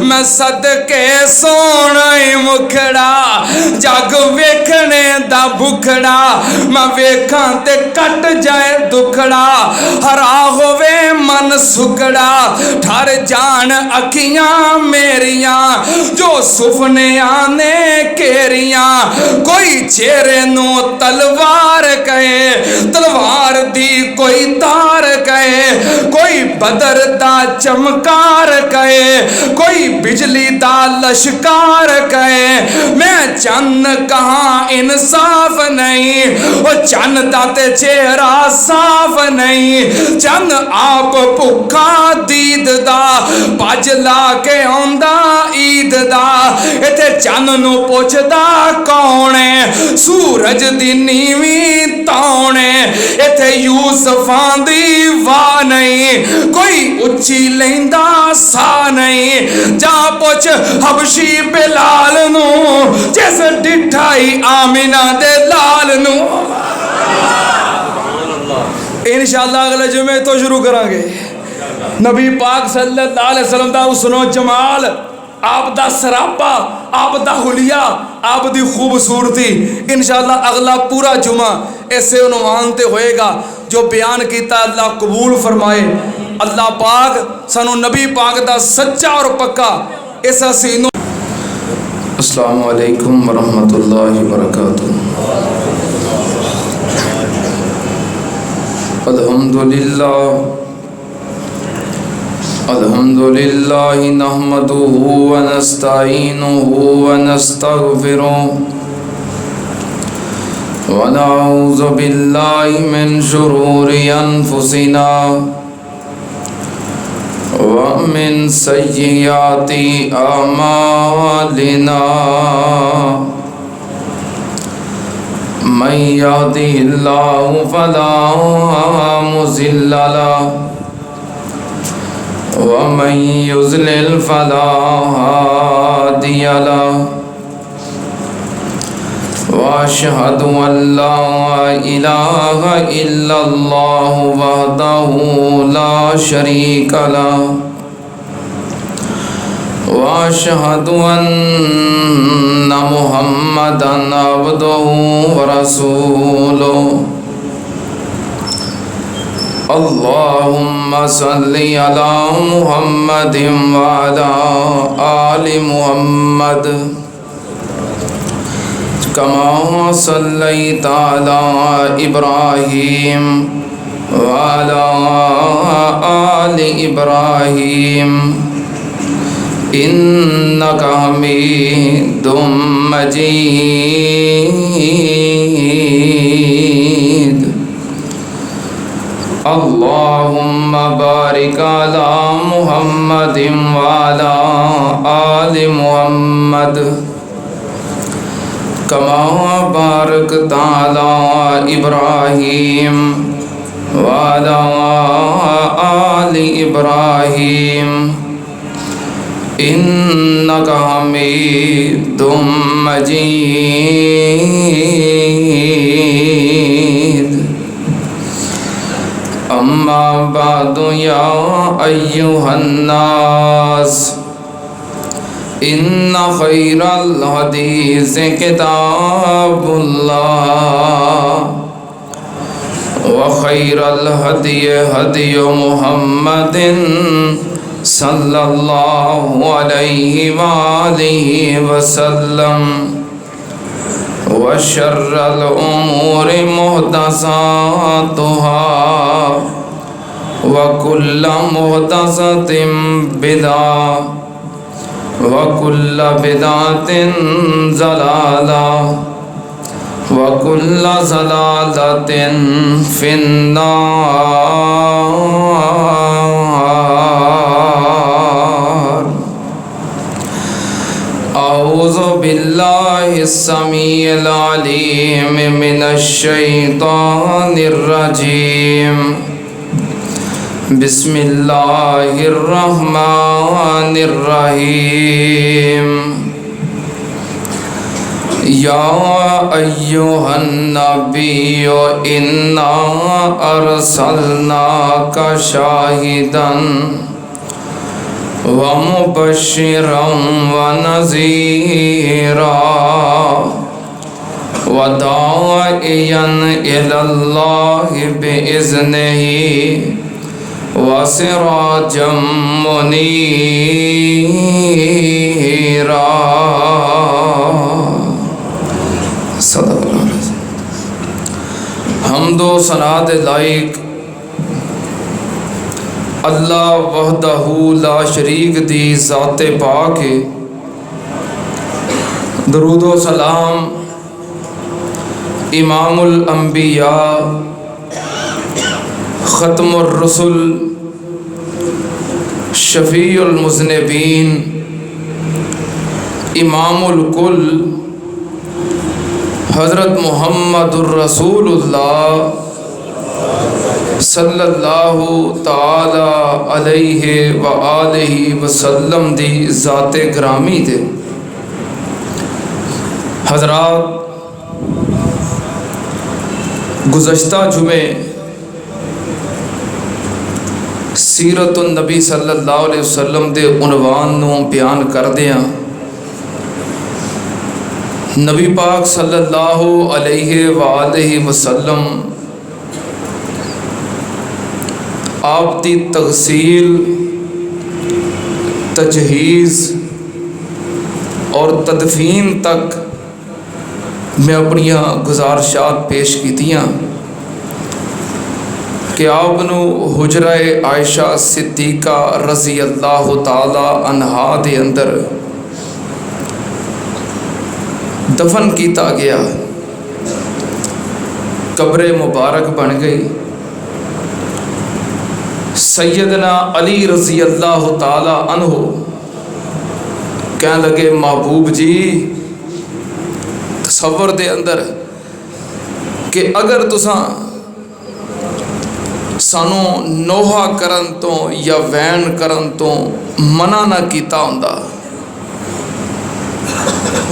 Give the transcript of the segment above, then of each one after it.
मैं सदके सोना मुखड़ा जग वेखने दा भुखड़ा मैं वेखां ते कट जाए दुखड़ा हरा होवे मन सुखड़ा ठर जान अखियां मेरियां जो सुपने आने केरियां कोई चेहरे नो तलवार कहे तलवार दी कोई तार कहे कोई बदर दा चमकार कहे कोई बिजली दा लश्कार कहे मैं चन्न कहाँ इंसाफ नहीं वो चन्न दा ते चेहरा साफ नहीं चन्न आप भुखा दीद दा भज ला के आंदा ईद दा इथे चन्न नू पुछदा कौन है सूरज दी नीवी तौण है इथे यूसुफां दी वाह नहीं कोई उच्ची लैंदा सा नहीं जा पुछ हबशी बिलाल नू जिस डिठाई आमिना दे लाल नू इंशाअल्लाह अगले जुमे तो शुरू करांगे नबी पाक सल्लल्लाहु अलैहि वसल्लम दा हुस्नो जमाल आप दा सरापा आप दा हुलिया आप दी खूबसूरती इंशाअल्लाह अगला पूरा जुमा ऐसे उन्वान ते होएगा जो बयान किया अल्लाह कबूल फरमाए अल्लाह पाक सानू नबी पाक दा सच्चा और पक्का ऐसा सीनो। अस्सलामु अलैकुम वरहमतुल्लाहि वबरकातुहू। अल्हम्दुलिल्लाह नहमदुहु व नस्तईनुहु व नस्तगफिरुहु व नऊज़ु बिल्लाहि मिन शुरूरि अनफुसिना व मिन सय्यिआति अमालिना मन यहदिहिल्लाहु फला मुज़िल्ल लहु व मन युज़लिल फला हादिय लहु व अशहदु अल्ला इलाहा इल्लल्लाहु वहदहु ला शरीका लहु व अशहदु अन्ना मुहम्मदन अब्दुहु व रसूलुहु। अल्लाहुम्मा सल्लि अला मुहम्मदिन व अला आलि मुहम्मद कमा सल्लैता अला इब्राहीम व अला आलि इब्राहीम इन्नका हमीदुम मजीद। अल्लाहुम्मा बारिक अला मुहम्मदिन व अला आलि मुहम्मद कमा बारकता अला इब्राहीम व अला आलि इब्राहीम इन्नका हमीदुम मजीद। अम्मा बादु या अय्युहन्नास इन्ना खैरल हदीस किताबुल्लाह व खैरल हदी हदी मुहम्मदिन सल्लल्लाहु अलैहि वालिहि वसल्लम व शर्रल उमूरि मुहदसातुहा व कुल्लु मुहदसतिन बिदअह व कुल्लु बिदअतिन ज़लाला व कुल्लु ज़लालतिन फिन्नार। औज़ु बिल्लाहिस समीइल अलीम मिनश शैतानिर रजीम। बिस्मिल्लाहिर्रहमानिर्रहीम। या अय्युहन नबिय्यु इन्ना अर्सलनाका शाहिदन व मुबश्शिरन व नज़ीरा व दाइयन इलल्लाहि बिइज़्निही व सिराजम मुनीरा। हम्दो सनात लाइक अल्लाह वहदहू ला शरीक दी ज़ाते पाक है। दरूदो सलाम इमामुल अंबिया ख़त्मुर रसूल शफ़ीउल मुज़निबीन इमामुल कुल हज़रत मुहम्मदुर रसूलुल्लाह सल्लल्लाहु ताला अलैहि व आलिहि वसल्लम दी ज़ाते ग्रामी दे। हज़रात, गुज़श्ता जुमे सीरतुन नबी सल्लल्लाहु अलैहि वसल्लम दे उनवान नूं बयान करदियां नबी पाक सल्लल्लाहु अलैहि वालैहि वसल्लम आप दी तगसील, तजहीज़ और तदफीन तक मैं अपनियां गुजारिशात पेश कीतियां कि आपनू हुजरा आयशा सिद्दीक़ा रज़ी अल्लाह ताला अन्हा दे अंदर दफन किया गया। कब्रे मुबारक बन गई। सैयदना अली रज़ी अल्लाह ताला अन्हो कह लगे, महबूब जी तसव्वुर दे अंदर कि अगर तुसां सानू नोहा करन तो या वैन करन तो मना ना कीता हुंदा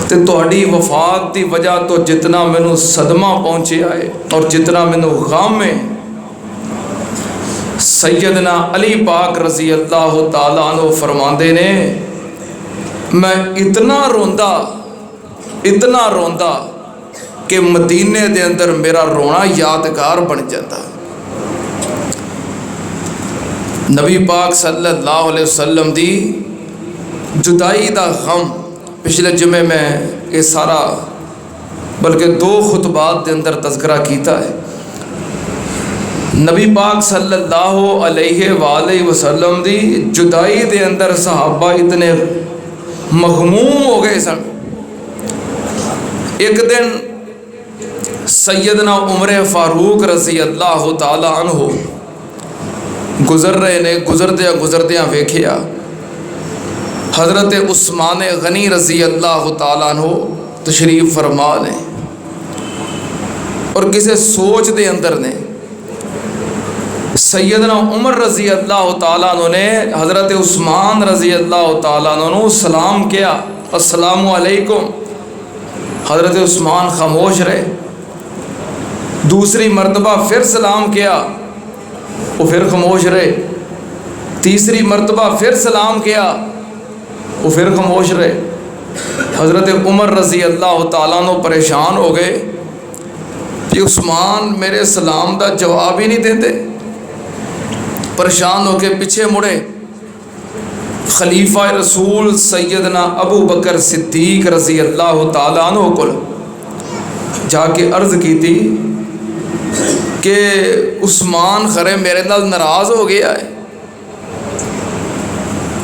ते तुहाडी वफात की वजह तो जितना मैनू सदमा पहुँचा है और जितना मैनू गम है, सैयदना अली पाक रज़ी अल्लाह ताला अन्हु फरमांदे ने, मैं इतना रोंदा कि मदीने दे अंदर मेरा रोना यादगार बन जाता। नबी पाक सल्लल्लाहु अलैहि वसल्लम दी जुदाई दा गम पिछले जुमे में ये सारा बल्कि 2 खुतबात के अंदर तज़किरा किया है। नबी पाक सल्लल्लाहु अलैहि वसल्लम दी जुदाई के अंदर सहाबा इतने मग़मूम हो गए सन। एक दिन सैयदना उमर फारूक रज़ी अल्लाह ताला अन्हु गुजर रहे ने। गुजरदियाँ वेखिया हज़रत उस्मान गनी रज़ी अल्लाह ताला अन्हु तशरीफ़ फरमा ने और किसी सोच दे अंदर ने सैयदना उमर रज़ी अल्लाह ताला अन्हु ने हज़रत उस्मान रज़ी अल्लाह ताला अन्हु सलाम किया, अस्सलामु अलैकुम। हज़रत उस्मान खामोश रहे। दूसरी मरतबा फिर सलाम किया, वो फिर खामोश रहे। तीसरी मरतबा फिर सलाम किया, वो फिर खामोश रहे। हज़रत उमर रज़ी अल्लाह ताला अन्हु परेशान हो गए कि उस्मान मेरे सलाम का जवाब ही नहीं देते। परेशान होकर पीछे मुड़े। खलीफा रसूल सैयदना अबू बकर सिद्दीक रज़ी अल्लाह ताला अन्हु को जाके अर्ज़ की थी कि उस्मान खरे मेरे नाल नाराज़ हो गया है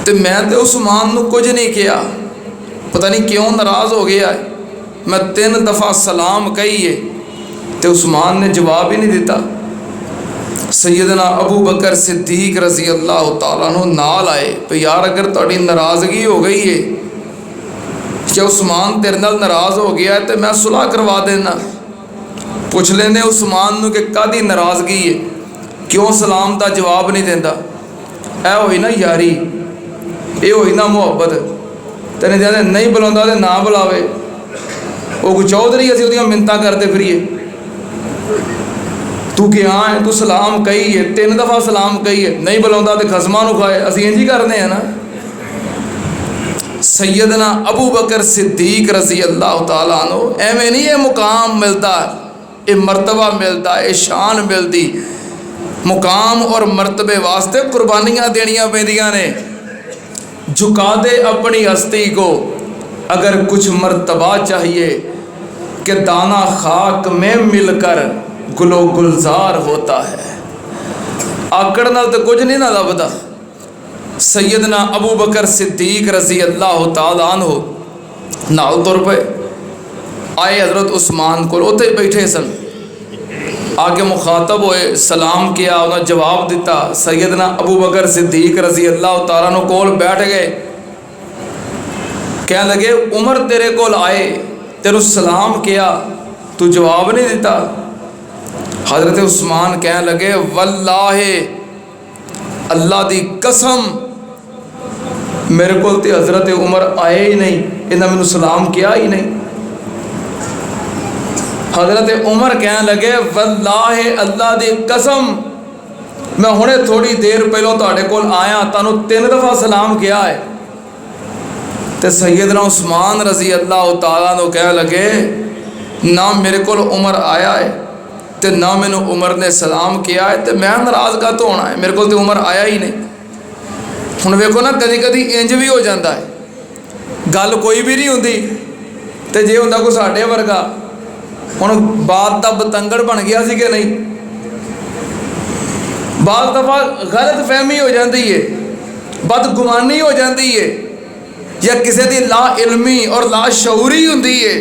तो मैं तो उस्मान नूं कुछ नहीं किया, पता नहीं क्यों नाराज़ हो गया है। मैं 3 दफ़ा सलाम कही है तो उस्मान ने जवाब ही नहीं दिता। सैयदना अबू बकर सिद्दीक रज़ी अल्लाह ताला अन्हु नाल आए तो यार अगर तुहाडी नाराज़गी हो गई है क्या उस्मान तेरे नाल नाराज़ हो गया है तो मैं सुलह करवा देना। पुछ लेने उस्मान नूं कि कादी नाराज़गी है, क्यों सलाम का जवाब नहीं देता। ऐ होई ना यारी, ये होई ना मुहब्बत। तेने कहते नहीं बुलाता तो ना बुलावे। वो कोई चौधरी असीं उहदियां मिन्नतां करते फिरीए। तू क्या है, तू सलाम कही है 3 दफ़ा सलाम कही है, नहीं बुलाता तो खसमां नूं खाए। असीं इंज ही करने हैं ना। सैयदना अबू बकर सिद्दीक रज़ी अल्लाह तआला अन्हु एवें नहीं ये मुकाम मिलता, ये मर्तबा मिलता, ये शान मिलती। मुकाम और मर्तबे वास्ते कुर्बानियाँ देनियाँ पैंदियां ने। झुका दे अपनी हस्ती को अगर कुछ मर्तबा चाहिए कि दाना खाक में मिलकर गुलो गुलजार होता है। आकड़ नाल तो कुछ नहीं ना लभदा। सैयदना अबू बकर सिद्दीक रज़ी अल्लाह तआला अन्हु नाल तुर पे आए हज़रत उस्मान को, उत्थे बैठे सन। आगे मुखातब होए, सलाम किया, उन्हें जवाब दिता। सैयदना अबू बकर सिद्दीक रज़ी अल्लाह तआला अन्हु कोल बैठ गए। कह लगे उमर तेरे कोल आए, तेरू सलाम किया, तू जवाब नहीं दिता। हज़रत उस्मान कह लगे वल्लाहे अल्लाह दी कसम मेरे को तो हज़रत उमर आए ही नहीं, इन्हें मैनू सलाम किया ही नहीं। हज़रत उमर कह लगे वल्लाहे अल्लाह दी कसम मैं हुणे थोड़ी देर पहलों तुहाडे कोल आया, तुहानू 3 दफ़ा सलाम किया है। तो सैयदना उस्मान रज़ी अल्लाह तआला अन्हु कह लगे ना मेरे कोल उमर आया है तो ना मैनू उमर ने सलाम किया है, तो मैं नाराज़ का तो होना है, मेरे को तो उमर आया ही नहीं। हुण वेखो ना कदी कदी इंज भी हो जाता है, गल कोई भी नहीं होंदी तो जे हुंदा कोई साडे वर्गा हुण बात दा बतंगड़ बन गया सी कि नहीं। बाज़ दफ़ा गलत फहमी हो जाती है, बदगुमानी हो जाती है, या किसी की ला इलमी और ला शऊरी होंदी है।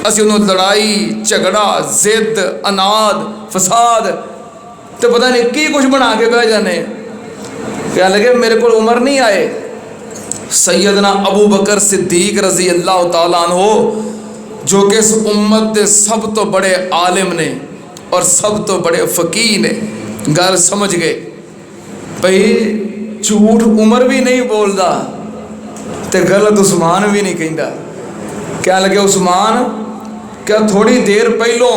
असीं उन्होंने लड़ाई झगड़ा जिद अनाद फसाद तो पता नहीं की कुछ बना के बह जाने। क्या लगे मेरे को उमर नहीं आए। सैयदना अबू बकर सिद्दीक रज़ी अल्लाह तआला अन्हु जो कि इस उम्मत के सब तो बड़े आलिम ने और सब तो बड़े फ़कीह ने गल समझ गए भाई झूठ उमर भी नहीं बोलता तो गलत उस्मान भी नहीं कहता। क्या लगे उस्मान क्या थोड़ी देर पहलों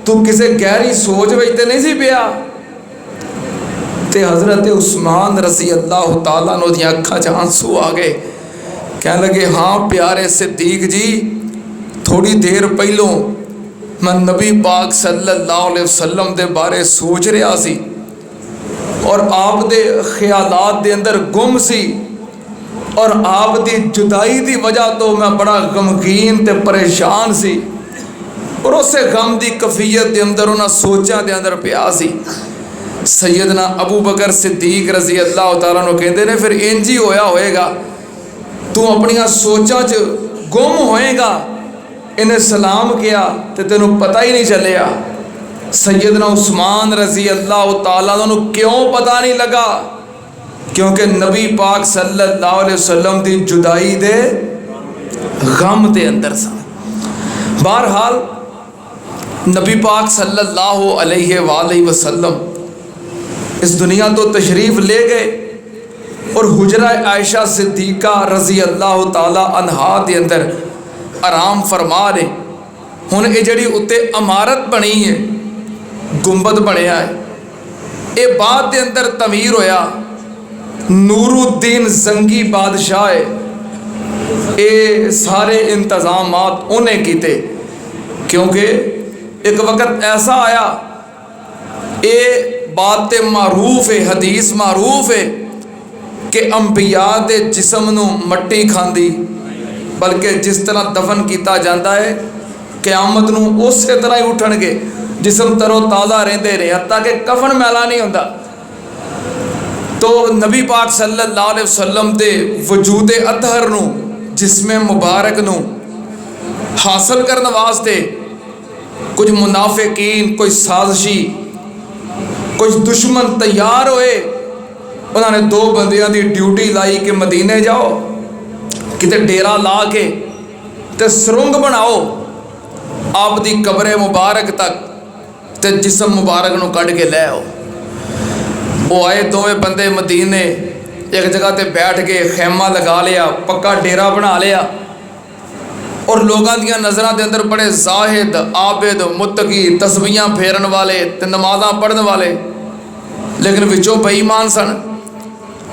तू किसी गहरी सोच में तो नहीं सी पिया। तो हज़रत उस्मान रज़ी अल्लाह तआला अन्हु दी अखां च आंसू आ गए। कह लगे हाँ प्यारे सिद्दीक जी, थोड़ी देर पहलों मैं नबी पाक सल्लल्लाहु अलैहि वसल्लम दे बारे सोच रहा सी और आप दे ख्यालात दे अंदर गुम सी और आप दी जुदाई दी वजह तो मैं बड़ा गमगीन ते परेशान सी और उसे गम दी कफियत के अंदर उन्हें सोचा के अंदर पिया सी। सैयदना अबू बकर सिद्दीक रज़ी अल्लाह तआला अन्हु कहते ने फिर इंज ही होया होएगा, तू अपनिया सोचा च गुम होएगा। इन्हें सलाम किया तो तेनू पता ही नहीं चलिया। सैयदना उस्मान रज़ी अल्लाह तआला अन्हु क्यों पता नहीं लगा, क्योंकि नबी पाक सल्लल्लाहु अलैहि वसल्लम की जुदाई दे गम के अंदर सा। बहरहाल नबी पाक सल्लल्लाहु अलैहि वसल्लम इस दुनिया तो तशरीफ़ ले गए और हुजरा आयशा सिद्दीक़ा रज़ी अल्लाह तआला अन्हा के अंदर आराम फरमा रहे। हुण ये जिहड़ी उत्ते इमारत बनी है, गुंबद बनया है, ये बाद के अंदर तमीर होया नूरुद्दीन जंगी बादशाह है। ये सारे इंतजामात उन्हें किए क्योंकि एक वक्त ऐसा आया, ये बात मारूफ है, हदीस मारूफ है कि अंबिया के जिसम नूं मट्टी खांदी, बल्कि जिस तरह दफन किया जाता है क़यामत नूं उस तरह ही उठणगे, जिसम तरो ताज़ा रहते रहे हत्ता कि कफन मैला नहीं होता। तो नबी पाक सल्लल्लाहु अलैहि वसल्लम के वजूद अतहर नूं जिसमें मुबारक नूं हासिल करने वास्ते कुछ मुनाफिकीन, कोई साजिशी, कुछ दुश्मन तैयार होए। उन्होंने 2 बंदियां की ड्यूटी लाई कि मदीने जाओ, किते डेरा ला के ते सुरंग बनाओ आप दी कब्रे मुबारक तक ते जिसम मुबारक नूं कढ़ के ले आओ। वो आए दोवें बंदे मदीने, एक जगह ते बैठ के खैमा लगा लिया, पक्का डेरा बना लिया और लोगों दी नज़रों के अंदर बड़े जाहिद आबिद मुत्तकी तस्बीहां फेरन वाले ते नमाज़ां पढ़न वाले, लेकिन विचों बेईमान सन।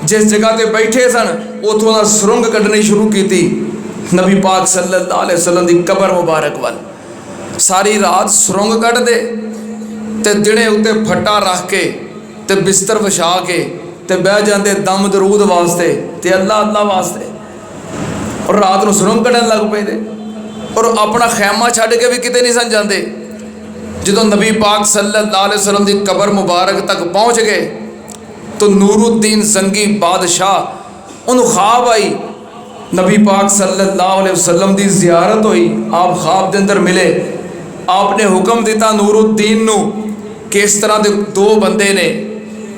जिस जगह ते बैठे सन उथों दा सुरंग कड्ढनी शुरू की नबी पाक सल्लल्लाहु अलैहि वसल्लम दी कबर मुबारक वाल। सारी रात सुरंग कढ़दे ते दिने उत्ते फट्टा रख के ते बिस्तर विछा के ते बह जाते दम दरूद वास्ते ते अल्लाह अल्लाह वास्ते, और रात को सुरंग कढ़न लग पे। और अपना खैमा छड्ड के भी किते नहीं सन जाते। जो नबी पाक सल्लल्लाहु अलैहि वसल्लम की कबर मुबारक तक पहुँच गए तो नूरुद्दीन जंगी बादशाह उन्होंने ख्वाब आई, नबी पाक सल्लल्लाहु अलैहि वसल्लम की जियारत हुई, आप ख्वाब के अंदर मिले। आपने हुक्म दिता नूरुद्दीन नू कि इस तरह के दो बंदे ने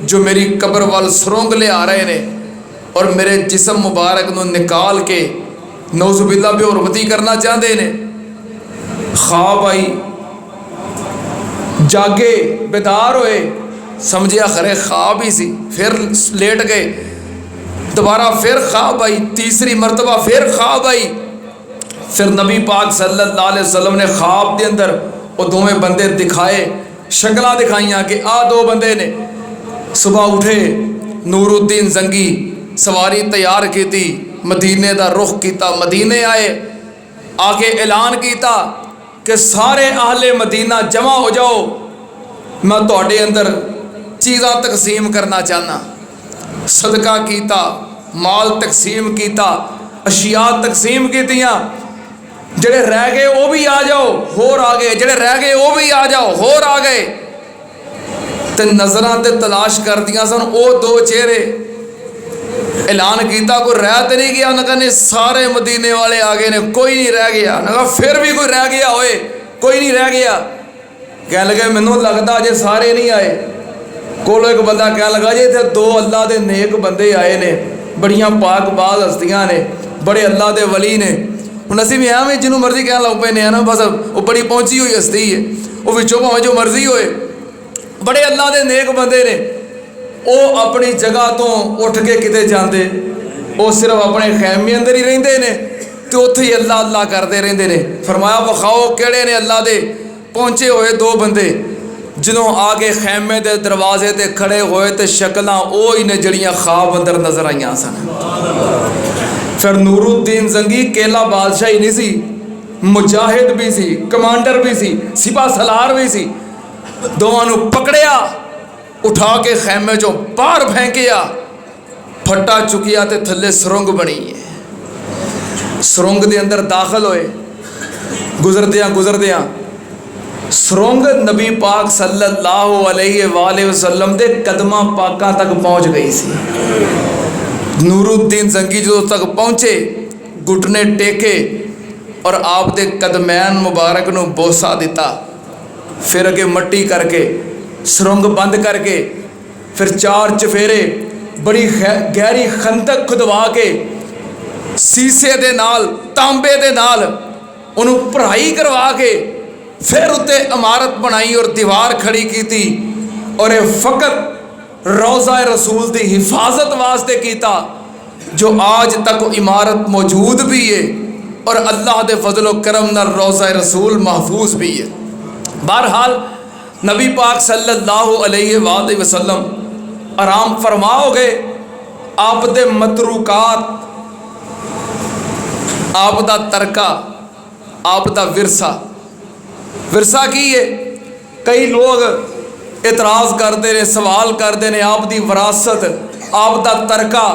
जो मेरी कबर वाल सुरंग ले आ रहे ने और मेरे जिसम मुबारक नू निकाल के नौजुबिल्ला बेहुरमती करना चाहते ने। ख्वाब आई, जागे बेदार होए, समझिया खरे ख्वाब ही सी, फिर लेट गए। दोबारा फिर ख्वाब आई, तीसरी मरतबा फिर ख्वाब आई। फिर नबी पाक सल्लल्लाहु अलैहि वसल्लम ने ख्वाब के अंदर वो दोवें बंदे दिखाए, शक्लां दिखाइयां कि आ दो बंदे ने। सुबह उठे, नूरुद्दीन जंगी सवारी तैयार की थी, मदीने का रुख किया, मदीने आए, आके ऐलान किया कि सारे आहले मदीना जमा हो जाओ, मैं तुहाडे अंदर चीज़ां तकसीम करना चाहना। सदका किया, माल तकसीम किया, अशिया तकसीम कीतियां। जेड़े रह गए वो भी आ जाओ, होर आ गए, जेड़े रह गए वो भी आ जाओ, होर आ गए। तो नज़रां ते तलाश कर दियां सन वो दो चेहरे। ऐलान किया कोई रह तो नहीं गया, उन्होंने कहने सारे मदीने वाले आ गए ने, कोई नहीं रह गया। उन्होंने कहा फिर भी कोई रह गया होए, कोई नहीं रह गया। कह लगे मैनू लगता जे सारे नहीं आए। कोलो एक बंदा कह लगा जी इतने दो अल्लाह के नेक बंदे आए ने, बड़ियां पाकबाज हस्तियां ने, बड़े अल्लाह के वली ने। हम असी भी एवं जिन्हों मर्जी कह लग पे ना, बस वो बड़ी पहुंची हुई हस्ती है, वो विचों भावें जो मर्जी होए, बड़े अल्लाह के नेक बंदे ने। वो अपनी जगह तो उठ के किते जाते, वो सिर्फ अपने खैमे अंदर ही रहिंदे ने तो उत्थे ही अल्लाह अल्लाह करते रहंदे ने। फरमाया विखाओ किहड़े ने अल्लाह दे पहुँचे हुए दो बंदे। ਜਦੋਂ आके खैमे के दरवाजे ते खड़े होए तो शक्लां वो ही ने जड़ियां ख्वाब अंदर नजर आईयां सन। फिर नूरुद्दीन जंगी केला बादशाह ही नहीं सी, मुजाहिद भी सी, कमांडर भी सी, सिपा सलार भी सी। दोवां पकड़िया, उठा के खैमे चों बाहर फेंकिया, फट्टा चुकिया तो थले सुरंग बनी है। सुरंग के अंदर दाखिल होए, गुजरदियां गुजरदियां सुरंग नबी पाक सल्लल्लाहु अलैहि वसल्लम के कदमां पाकां तक पहुँच गई सी। नूरुद्दीन जंगी जो तक पहुँचे, घुटने टेके और आप दे कदमैन मुबारक नू बोसा दिता। फिर अगे मट्टी करके सुरंग बंद करके फिर चार चफेरे बड़ी गहरी खंदक खुदवा के शीशे दे नाल तांबे दे नाल उन्होंने भराई करवा के फिर उत्ते इमारत बनाई और दीवार खड़ी की थी। और ये फ़कत रोज़ा रसूल की हिफाजत वास्ते किया, जो आज तक इमारत मौजूद भी है और अल्लाह के फजल करम नाल रोज़ा रसूल महफूज भी है। बहरहाल नबी पाक सल्लल्लाहु अलैहि वसल्लम आराम फरमाओगे। आप दे मतरूकात, आप दा तरका, आप दा विरसा। विरसा की है? कई लोग इतराज़ करते हैं, सवाल करते हैं आप दी विरासत, आप दा तरका।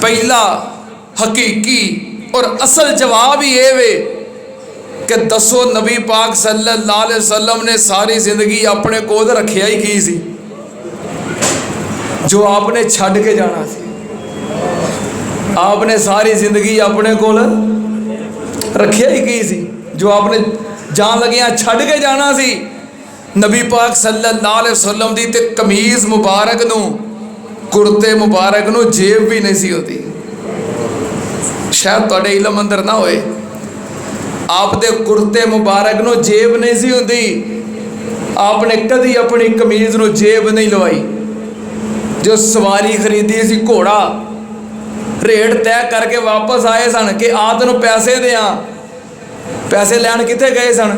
पहला हकीकी और असल जवाब ही ये वे कि दसो नबी पाक सल्लल्लाहु अलैहि वसल्लम ने सारी जिंदगी अपने कोल रखिया ही की सी, जो आपने छड़ के जाना सी। आपने सारी जिंदगी अपने कोल रखिया ही की सी, जो आपने जान लगिया छड़ के जाना सी। नबी पाक सल्लल्लाहु अलैहि वसल्लम दी ते कमीज़ मुबारक नू, कुर्ते मुबारक नू जेब भी नहीं सी होती। शायद तुहाडे इलम अंदर ना होए, आप दे कुर्ते मुबारक नू जेब नहीं सी होती। आपने कदी अपनी कमीज़ नू जेब नहीं लवाई। जो सवारी खरीदी सी घोड़ा, रेट तय करके वापस आए सन कि आ तैनूं पैसे दें। पैसे लैन कित्थे गए सन?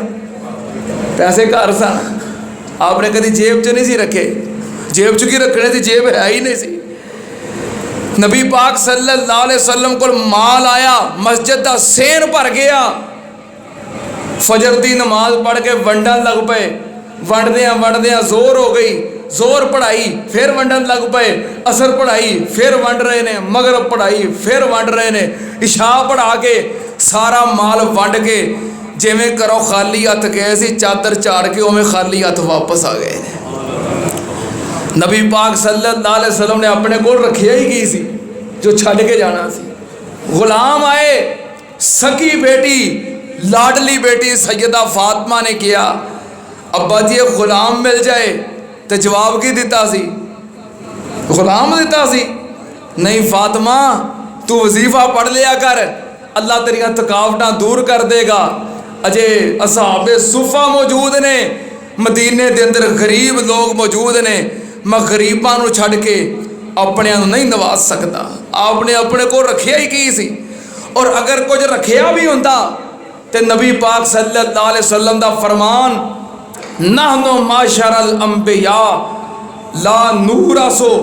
पैसे घर सन। आपने कभी जेब च नहीं सी रखे, जेब च की रखने सी, जेब है ही नहीं सी। नबी पाक सल्लल्लाहु अलैहि वसल्लम को माल आया, मस्जिद का सेन भर गया। फजर की नमाज पढ़ के वंडन लग पे, वंडदियां जोर हो गई, जोर पढ़ाई, फिर वंडन लग पे, असर पढ़ाई, फिर वंड रहे ने, मगरब पढ़ाई, फिर वंड रहे ने, इशा पढ़ा के सारा माल वंड के जिमें करो खाली हथ गए सी, चादर झाड़ के उमें खाली हथ वापस आ गए। नबी पाक सल्लल्लाहु अलैहि वसल्लम ने अपने को रखिया ही की सी जो छड़ के जाना सी। गुलाम आए, सकी बेटी, लाडली बेटी सैयदा फातिमा ने किया, अब्बा जी गुलाम मिल जाए तो जवाब की दिता सी? गुलाम दिता सी? नहीं फातिमा, तू वजीफा पढ़ लिया कर, अल्लाह तेरिया थकावटां दूर कर देगा। अजे असहाबे सुफा मौजूद ने, मदीने के अंदर गरीब लोग मौजूद ने, मैं गरीबां नूं छड़ के अपने नहीं नवाज सकता। आपने अपने को रखिया ही की सी। और अगर कुछ रखिया भी होंदा तो नबी पाक सल्लल्लाहु अलैहि वसल्लम दा फरमान, नहनु माशरल अंबिया ला नूरसो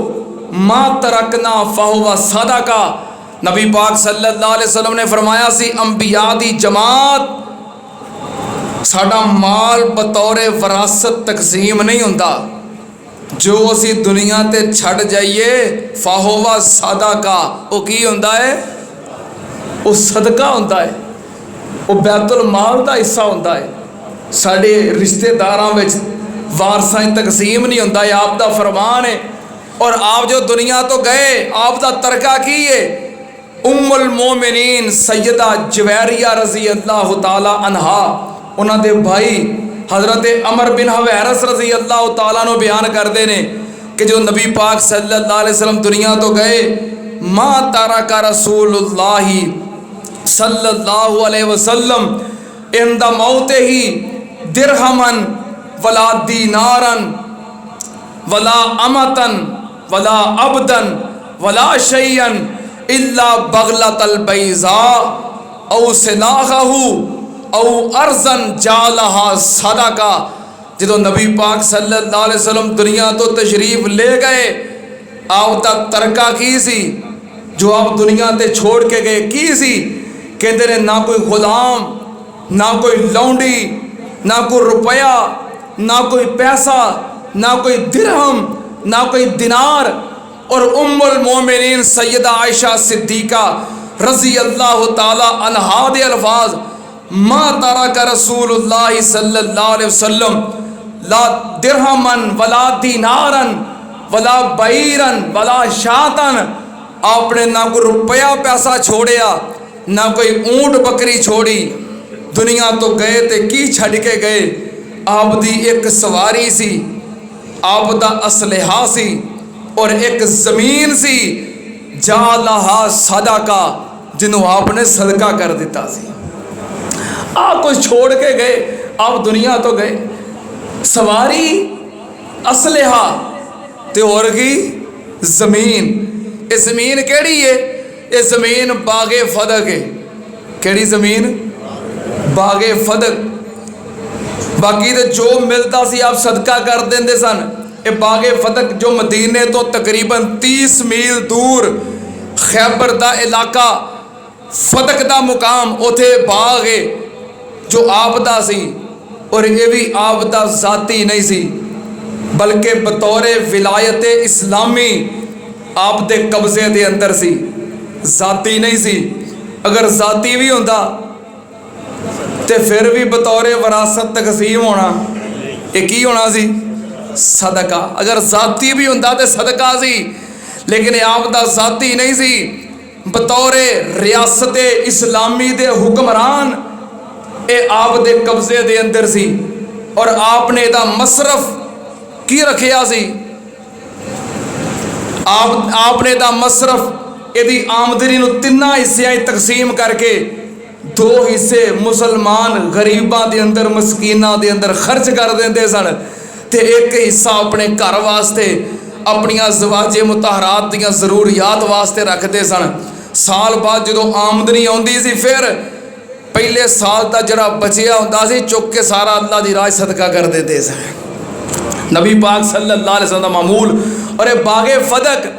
मा तरकना फहुवा सदका। नबी पाक सल्लल्लाहु अलैहि वसल्लम ने फरमाया सी, अंबिया दी जमात साडा माल बतौरे विरासत तकसीम नहीं होंदा, जो असी दुनिया ते छड़ जाइए फाहोवा सदका, वो की होंदा है? वो सदका होंदा है, वो बैतुल माल का हिस्सा होंदा है। साडे रिश्तेदारां विच वारसां तकसीम नहीं होंदा, आप दा फरमान है। और आप जो दुनिया तो गए, आप दा तरका की है? उम्मुल मोमिनीन सैयदा जवैरिया रजी अल्लाह ताला अन्हा, उन्हां दे भाई हज़रत अमर बिन हवैरस रजी अल्लाह ताला नो बयान करते हैं कि जो नबी पाक सल्लल्लाहु अलैहि वसल्लम दुनिया तो गए, मा तारका रसूलुल्लाही सल्लल्लाहु अलैहि वसल्लम इंदा मौते ही दिरहमन वला दीनारन वला अमतन वला अबदन वला शैयन इल्ला बगलतल बैज़ा औ सिलाहू औ अर्जन जालहा सदका। जो नबी पाक सल्लल्लाहु अलैहि वसल्लम दुनिया तो तशरीफ ले गए, आप दा तरका की सी? जो आप दुनिया ते छोड़ के गए की सी? कहते ने ना कोई गुलाम, ना कोई लौंडी, ना कोई रुपया, ना कोई पैसा, ना कोई दिरहम, ना कोई दिनार। और उम्मुल मोमिनीन सैयदा आयशा सिद्दीका रजी अल्लाह ताला अन्हा दे अल्फाज, मा तरका रसूलुल्लाह सल्लल्लाहु अलैहि वसल्लम ला दिरहमन वला दीनारन वला बैरन वला शातन। आपने ना कोई रुपया पैसा छोड़िया, ना कोई ऊंट बकरी छोड़ी। दुनिया तो गए ते की छड़ के गए? आप दी एक सवारी सी, आप दा असलहा सी, और एक जमीन सी जालहा सदका, जिन्हों आपने सदका कर दिता सी। आप कुछ छोड़ के गए, आप दुनिया तो गए, सवारी असलहा ते और की जमीन। ये जमीन केड़ी है? ये जमीन बागे फदक है। केड़ी जमीन? बागे फदक। बाकी तो जो मिलता सी आप सदका कर देंदे सन। ये बागे फदक जो मदीने तो तकरीबन 30 मील दूर खैबर दा इलाका, फदक दा मुकाम, उथे बाग है जो आपदा सी। और ये भी आपदा जाती नहीं सी, बल्कि बतौरे विलायत इस्लामी आप दे कब्जे दे अंदर सी, जाती नहीं सी। अगर जाती भी होंदा तो फिर भी बतौरे विरासत तकसीम होना, एक ही होना सी, सदका। अगर जाती भी होंदा तो सदका सी, लेकिन आपदा जाती नहीं सी, बतौरे रियासत इस्लामी दे हुक्मरान ये आप दे कब्जे दे अंदर सी। और आपने इहदा मसरफ की रखिया सी? आपने इहदा मसरफ इहदी आमदनी नूं 3 हिस्सियां तकसीम करके 2 हिस्से मुसलमान गरीबां दे अंदर, मस्कीनां दे अंदर खर्च कर देंदे सन, ते एक हिस्सा अपने घर वास्ते, अपनियां ज़वाजे मुतहरात दियां ज़रूरियात वास्ते रखते सन। साल बाद जो आमदनी आउंदी सी, फिर पहले साल का जरा बचिया होंदा सी, चुक के सारा अल्लाह दी राह सदका कर देते सन। नबी पाक सल्लल्लाहु अलैहि वसल्लम मामूल। और ये बागे फदक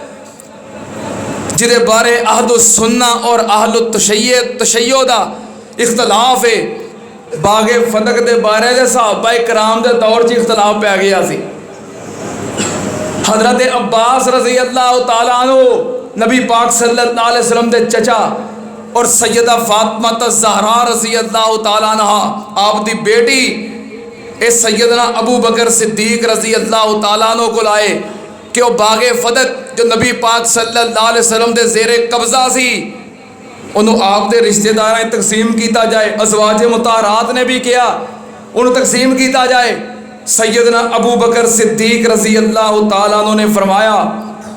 जिदे बारे अहलुस सुन्ना और अहलुत तशय्यो दा इख्तलाफ है। बागे फदक दे बारे दे सहाबा कराम दे दौर च इख्तलाफ पै गया सी। हज़रत अब्बास रज़ी अल्लाह तआला अन्हु नबी पाक सल्लल्लाहु अलैहि वसल्लम दे चचा और सैयदा फातिमा ज़हरा रज़ी अल्लाह तआला अन्हा आप दी बेटी इस सैयदना अबू बकर सिद्दीक रज़ी अल्लाह तआला अन्हु को लाए कि वह बागे फदक जो नबी पाक सल्लल्लाहु अलैहि वसल्लम दे ज़ेरे कब्ज़ा सी उन्होंने आप दे रिश्तेदारां तकसीम किया जाए। अज़वाज मुताहरात ने भी किया उन्होंने तकसीम किया जाए। सैयदना अबू बकर सिद्दीक रज़ी अल्लाह तआला अन्हु ने फरमाया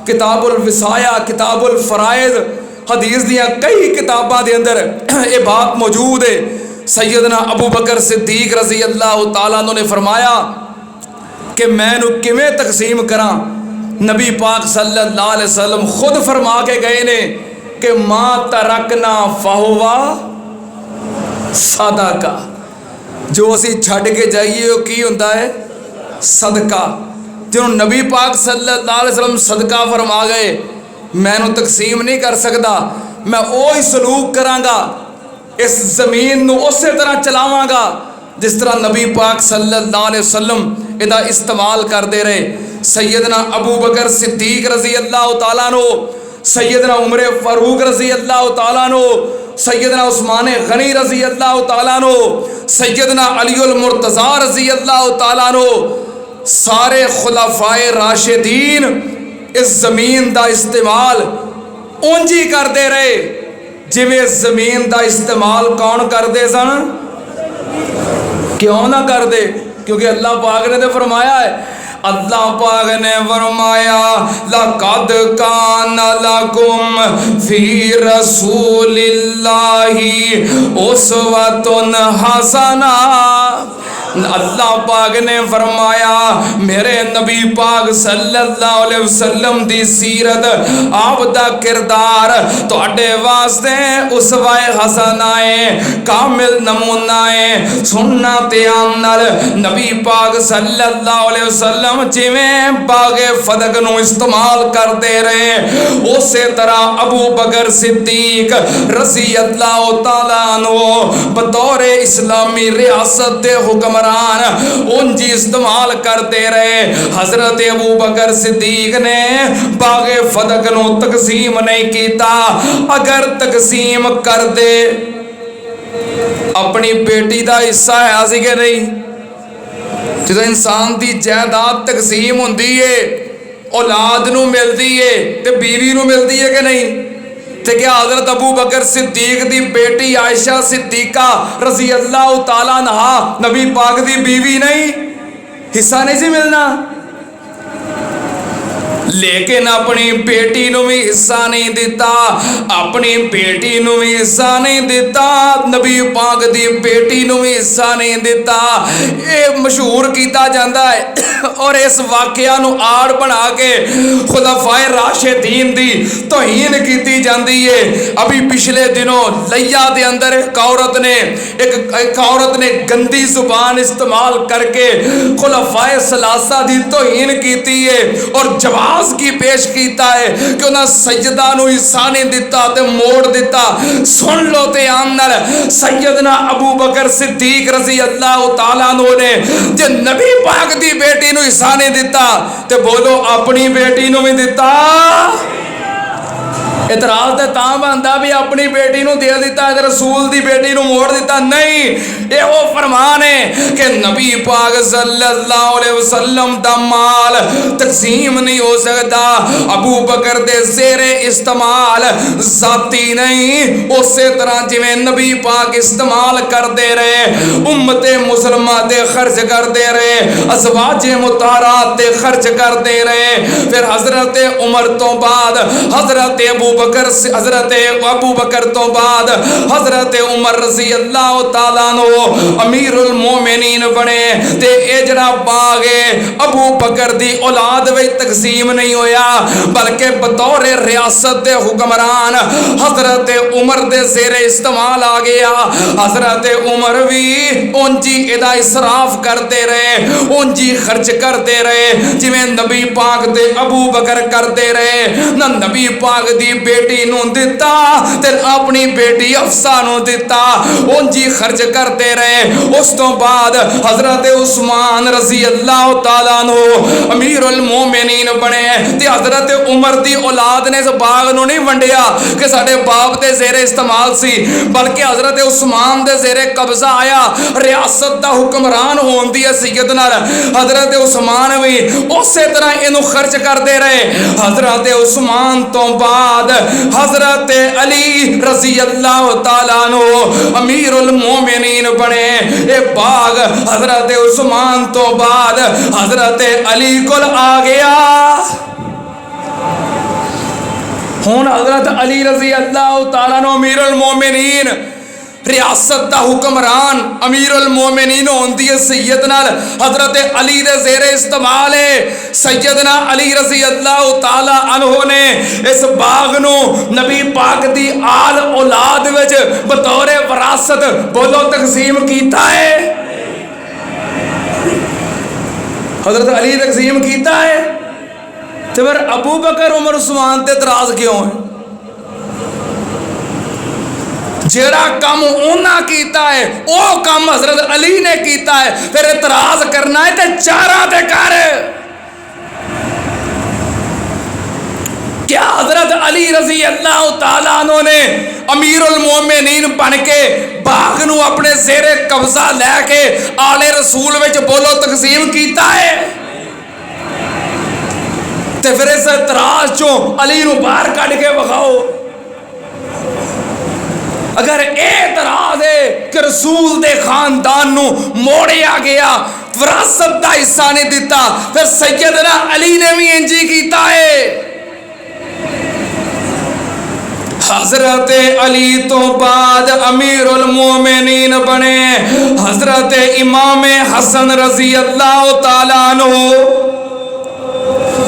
किताबुल विसाया किताबुल फ़राइज़ हदीस दियाँ कई किताबां दे अंदर ये बात मौजूद है। सैयदना अबू बकर सिद्दीक रज़ी अल्लाह तआला अन्हु ने फरमाया कि मैनू किवें तकसीम करा। नबी पाक सल्लल्लाहु अलैहि वसल्लम खुद फरमा के गए ने कि माँ तरकना फाहुवा सदका, जो असी छड़ के जाइए वो की होता है सदका। जो नबी पाक सल्लल्लाहु अलैहि वसल्लम सदका फरमा गए मैनू तकसीम नहीं कर सकता, मैं वो ही सलूक करांगा, इस ज़मीन नू उस तरह चलावांगा जिस तरह नबी पाक सल्लल्लाहु अलैहि वसल्लम इहदा इस्तेमाल करते रहे। सैयदना अबू बकर सिद्दीक रज़ी अल्लाह तआला अन्हु, सैयदना उमर फ़ारूक रज़ी अल्लाह तआला अन्हु, सैयदना उस्मान गनी रज़ी अल्लाह तआला अन्हु, सैयदना अलीउल मुर्तज़ा रज़ी अल्लाह तआला अन्हु, सारे खुलाफाए राशिदीन इस ज़मीन का इस्तेमाल उंज ही करते रहे जिवें ज़मीन का इस्तेमाल कौन करते सन। क्यों ना करते? क्योंकि अल्लाह पाक ने तो फरमाया है, अल्लाह पाक ने फरमाया लक़द कान लकुम फी रसूलिल्लाहि उस्वतुन हसना। अल्लाह पाक ने फरमाया मेरे नबी पाक सल्लल्लाहु अलैहि वसल्लम दी सीरत आप दा किरदार तुहाडे वास्ते उसवाए हसना है, कामिल नमूना है। सुनना ध्यान नाल नबी पाक सल्लल्लाहु अलैहि वसल्लम जिवें बागे फदक नूं इस्तेमाल करते रहे उस तरह अबू बकर सिद्दीक रज़ी अल्लाह तआला अन्हु बतौर इस्लामी रियासत दे हुक्म उंजी इस्तेमाल करते रहे। हजरत अबू बकर सिद्दीक ने बागे फदक नूं तकसीम नहीं किया। अगर तकसीम कर दे अपनी बेटी का हिस्सा है सी कि नहीं? जो इंसान की जायदाद तकसीम होंदी है औलाद नूं मिलती है ते बीवी नूं मिलती है कि नहीं? ते क्या हज़रत अबू बकर सिद्दीक दी बेटी आयशा सिद्दीका रज़ी अल्लाह तआला अन्हा नबी पाक दी बीवी नहीं? हिस्सा नहीं सी मिलना? लेकिन अपनी बेटी नूं भी हिस्सा नहीं दिता, अपनी बेटी नूं भी हिस्सा नहीं दिता, नबी पाक दी बेटी नूं भी हिस्सा नहीं दिता। ये मशहूर किया जाता है और इस वाकया नूं आड़ बना के खुलाफाए राशिदीन दी तौहीन की जाती है। अभी पिछले दिनों लिया दे अंदर एक औरत ने गंदी जुबान इस्तेमाल करके खुलाफाए सलासा दी तौहीन की है और जवाब की पेश किया है कि उन्हें सैयदा नूं हिस्सा नहीं दिता ते मोड़ दिता। सुन लो ध्यान नाल, सैयदना अबू बकर सिद्दीक रज़ी अल्लाह तआला अन्हु ने जे नबी पाक दी बेटी नूं हिस्सा नहीं दिता ते बोलो अपनी बेटी नूं भी दिता। इतराज तो तां बनता भी अपनी बेटी नूं दे दिता ते रसूल दी बेटी नूं मोड़ दिता। नहीं, ये वो फरमान है कि नबी पाक सल्लल्लाहु अलैहि वसल्लम दा माल तकसीम नहीं हो सकता। अबू बकर दे ज़ेरे इस्तेमाल जाती नहीं, उस तरह जिवें नबी पाक इस्तेमाल करते रहे उम्मते मुसलमा दे खर्च करते रहे, अज़वाजे मुताहरात दे खर्च करते रहे। फिर हज़रत उमर तो बाद हज़रत अबू बकर तो बाद हज़रत उमर रज़ी अल्लाह तआला अन्हु अमीरुल मोमिनीन बने ते ए जड़ा बाग है अबू बकर दी औलाद विच तकसीम नहीं होया बल्कि बतौर रियासत दे हुक्मरान हज़रत उमर दे ज़ेरे इस्तेमाल आ गया। हज़रत उमर भी उंजी इहदा इसराफ करते रहे, उंजी खर्च करते रहे जिवें नबी पाक दे अबू बकर करते रहे। ना नबी पाक दी बेटी नूं दिता ते अपनी बेटी हफ्सा नूं दिता, उंजी खर्च करते रहे। उस तो बाद हजरत उस्मान रजी अल्लाह तआला अन्हु अमीरुल मोमिनीन बने ते हजरत उमर दी औलाद ने इस बाग नूं नहीं वंडिया कि साडे बाप दे ज़ेरे इस्तेमाल सी, बल्कि हजरत उस्मान दे ज़ेरे कब्जा आया। रियासत दा हुक्मरान होण दी हैसियत नाल हजरत उस्मान भी उसे तरह इनू खर्च करते रहे। हजरत उस्मान तो बाद हजरत अली रजी अल्लाह तआला अन्हु अमीरुल मोमिनीन बने। ये बाग हजरत उस्मान तो बाद हजरत अली कोल आ गया। हुण हजरत अली रजी अल्लाह तआला अन्हु अमीरुल मोमिनीन रियासत दा हुक्मरान अमीरुल मोमिनीन होण दी हैसियत नाल हजरत अली दे ज़ेरे इस्तेमाल है। सैयदना अली रजी अल्लाह तआला अन्हु ने इस बाग नू नबी पाक दी आल औलाद विच बतौर विरासत बोलो तकसीम कीता है। हजरत अली तकसीम कीता है ते फिर अबू बकर उमर उस्मान ते इतराज क्यों है? जेड़ा काम उन्हां कीता है वो काम हजरत अली ने कीता है, फिर इतराज करना है ते चारा ते कर। क्या हजरत अली रजी अल्लाह तआला अन्हु ने अमीरुल मोमिनीन बन के बाग नू अपने ज़ेरे कब्जा लैके आले रसूल विच बोलो तकसीम कीता है? ते फिर इस इतराज चों अली नू बाहर कढ़ के विखाओ। अगर एतराज है कि रसूल दे खानदान नू मोड़िया गया, विरासत दा हिस्सा नहीं दिता, फिर सैयदना अली ने भी इंजी कीता है। हजरत अली तो बाद अमीरुल मोमिनीन बने हजरत इमाम हसन रजी अल्लाह तआला अन्हु।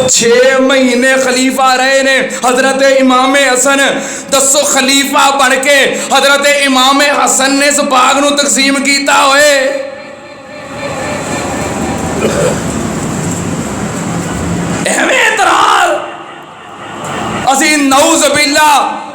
6 महीने खलीफा रहे ने हजरत इमाम हसन। दसो खलीफा बन के हजरत इमाम हसन ने इस बाग नू तकसीम कीता होए। एवें इतराज असी नऊज़ बिल्ला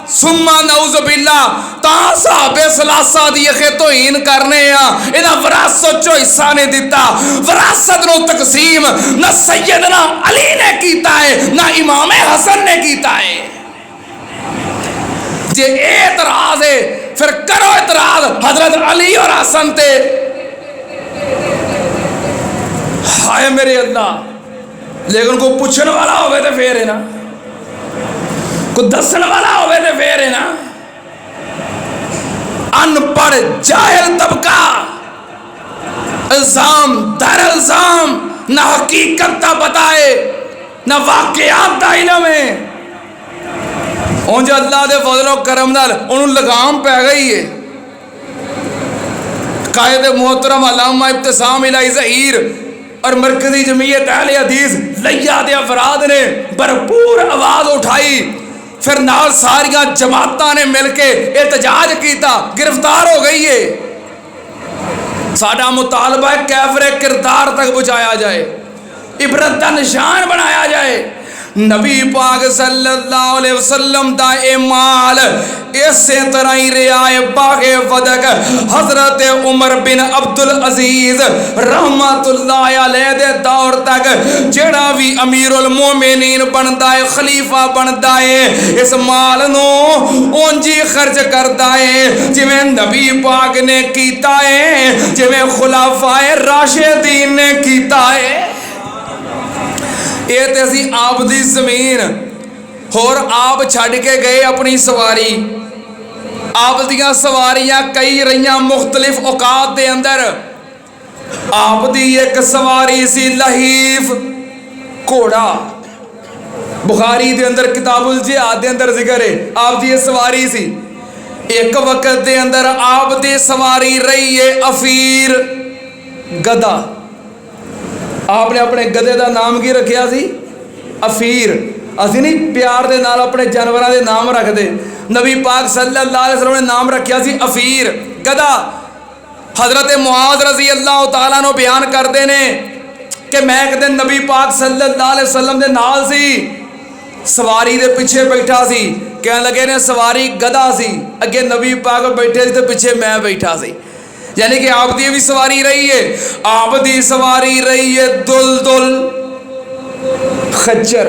सुम्मा नऊज़ बिल्ला तां साहबे सलासा दी अखे तोहीन करने इन्हां विरासत चो हिस्सा नहीं दिता। विरासत नू तकसीम ना सैयदना अली ने कीता है ना इमाम हसन ने कीता है। जे एतराज है फिर करो एतराज हजरत अली और हसन ते। हाय मेरे अल्लाह, लेकिन कोई पूछने वाला होवे तो फिर है ना, कोई दसन वाला होवे तो फिर है ना। अनपढ़ जाहिल तबका इल्जाम दर इल्जाम ना हकीकत दा बताए ना वाकयात दा इल्म है। उंज अल्लाह दे फजलो करम नाल उन्होंने लगाम पै गई है। कायद मोहतरम अल्लामा इब्तिसाम इलाही ज़हीर और मरकजी जमीयत अहले हदीस लैया दे अफराद ने भरपूर आवाज़ उठाई, फिर नाल सारिया जमातां ने मिल के एहतजाज किया, गिरफ्तार हो गई है। साडा मुतालबा है कैफरे किरदार तक पहुँचाया जाए, इबरत का निशान बनाया जाए। नबी पाक सल्लल्लाहु अलैहि वसल्लम दा ए माल इसे तरह ही रहा है बागे वदक हजरत उमर बिन अब्दुल अजीज रहमतुल्लाह अलैह दे दौर तक जेड़ा भी अमीरुल मोमिनीन बनता है, खलीफा बनता है, इस माल नू उंजी खर्च करता है जिवें नबी पाक ने कीता है, जिवें खुलाफाए राशिदीन ने कीता है। ये तो असी आप दी जमीन होर आप छड़ के गए अपनी सवारी। आप दियां सवारियां कई रही मुख्तलिफ औकात दे अंदर। आप दी एक सवारी सी लहीफ घोड़ा, बुखारी दे अंदर किताबुल जिहाद दे अंदर जिक्र है आप दी सवारी सी। एक वक्त दे अंदर आप दी सवारी रही है अफीर गधा। आपने अपने गधे का नाम की रखिया सी? अफीर। असी नहीं प्यार दे नाल अपने जानवरों के नाम रखते, नबी पाक सल्लल्लाहु अलैहि वसल्लम ने नाम रखिया सी अफीर गधा। हजरत मुआज रजी अल्लाह तआला अन्हु बयान करते ने कि मैं एक दिन नबी पाक सल्लल्लाहु अलैहि वसल्लम के नाल सी, सवारी दे पिछे बैठा सी, कह लगे ने सवारी गधा सी, अगे नबी पाक बैठे थे, पिछे मैं बैठा सी, यानी कि आप दी भी सवारी रही है। आप दी सवारी रही है दुल दुल खच्चर।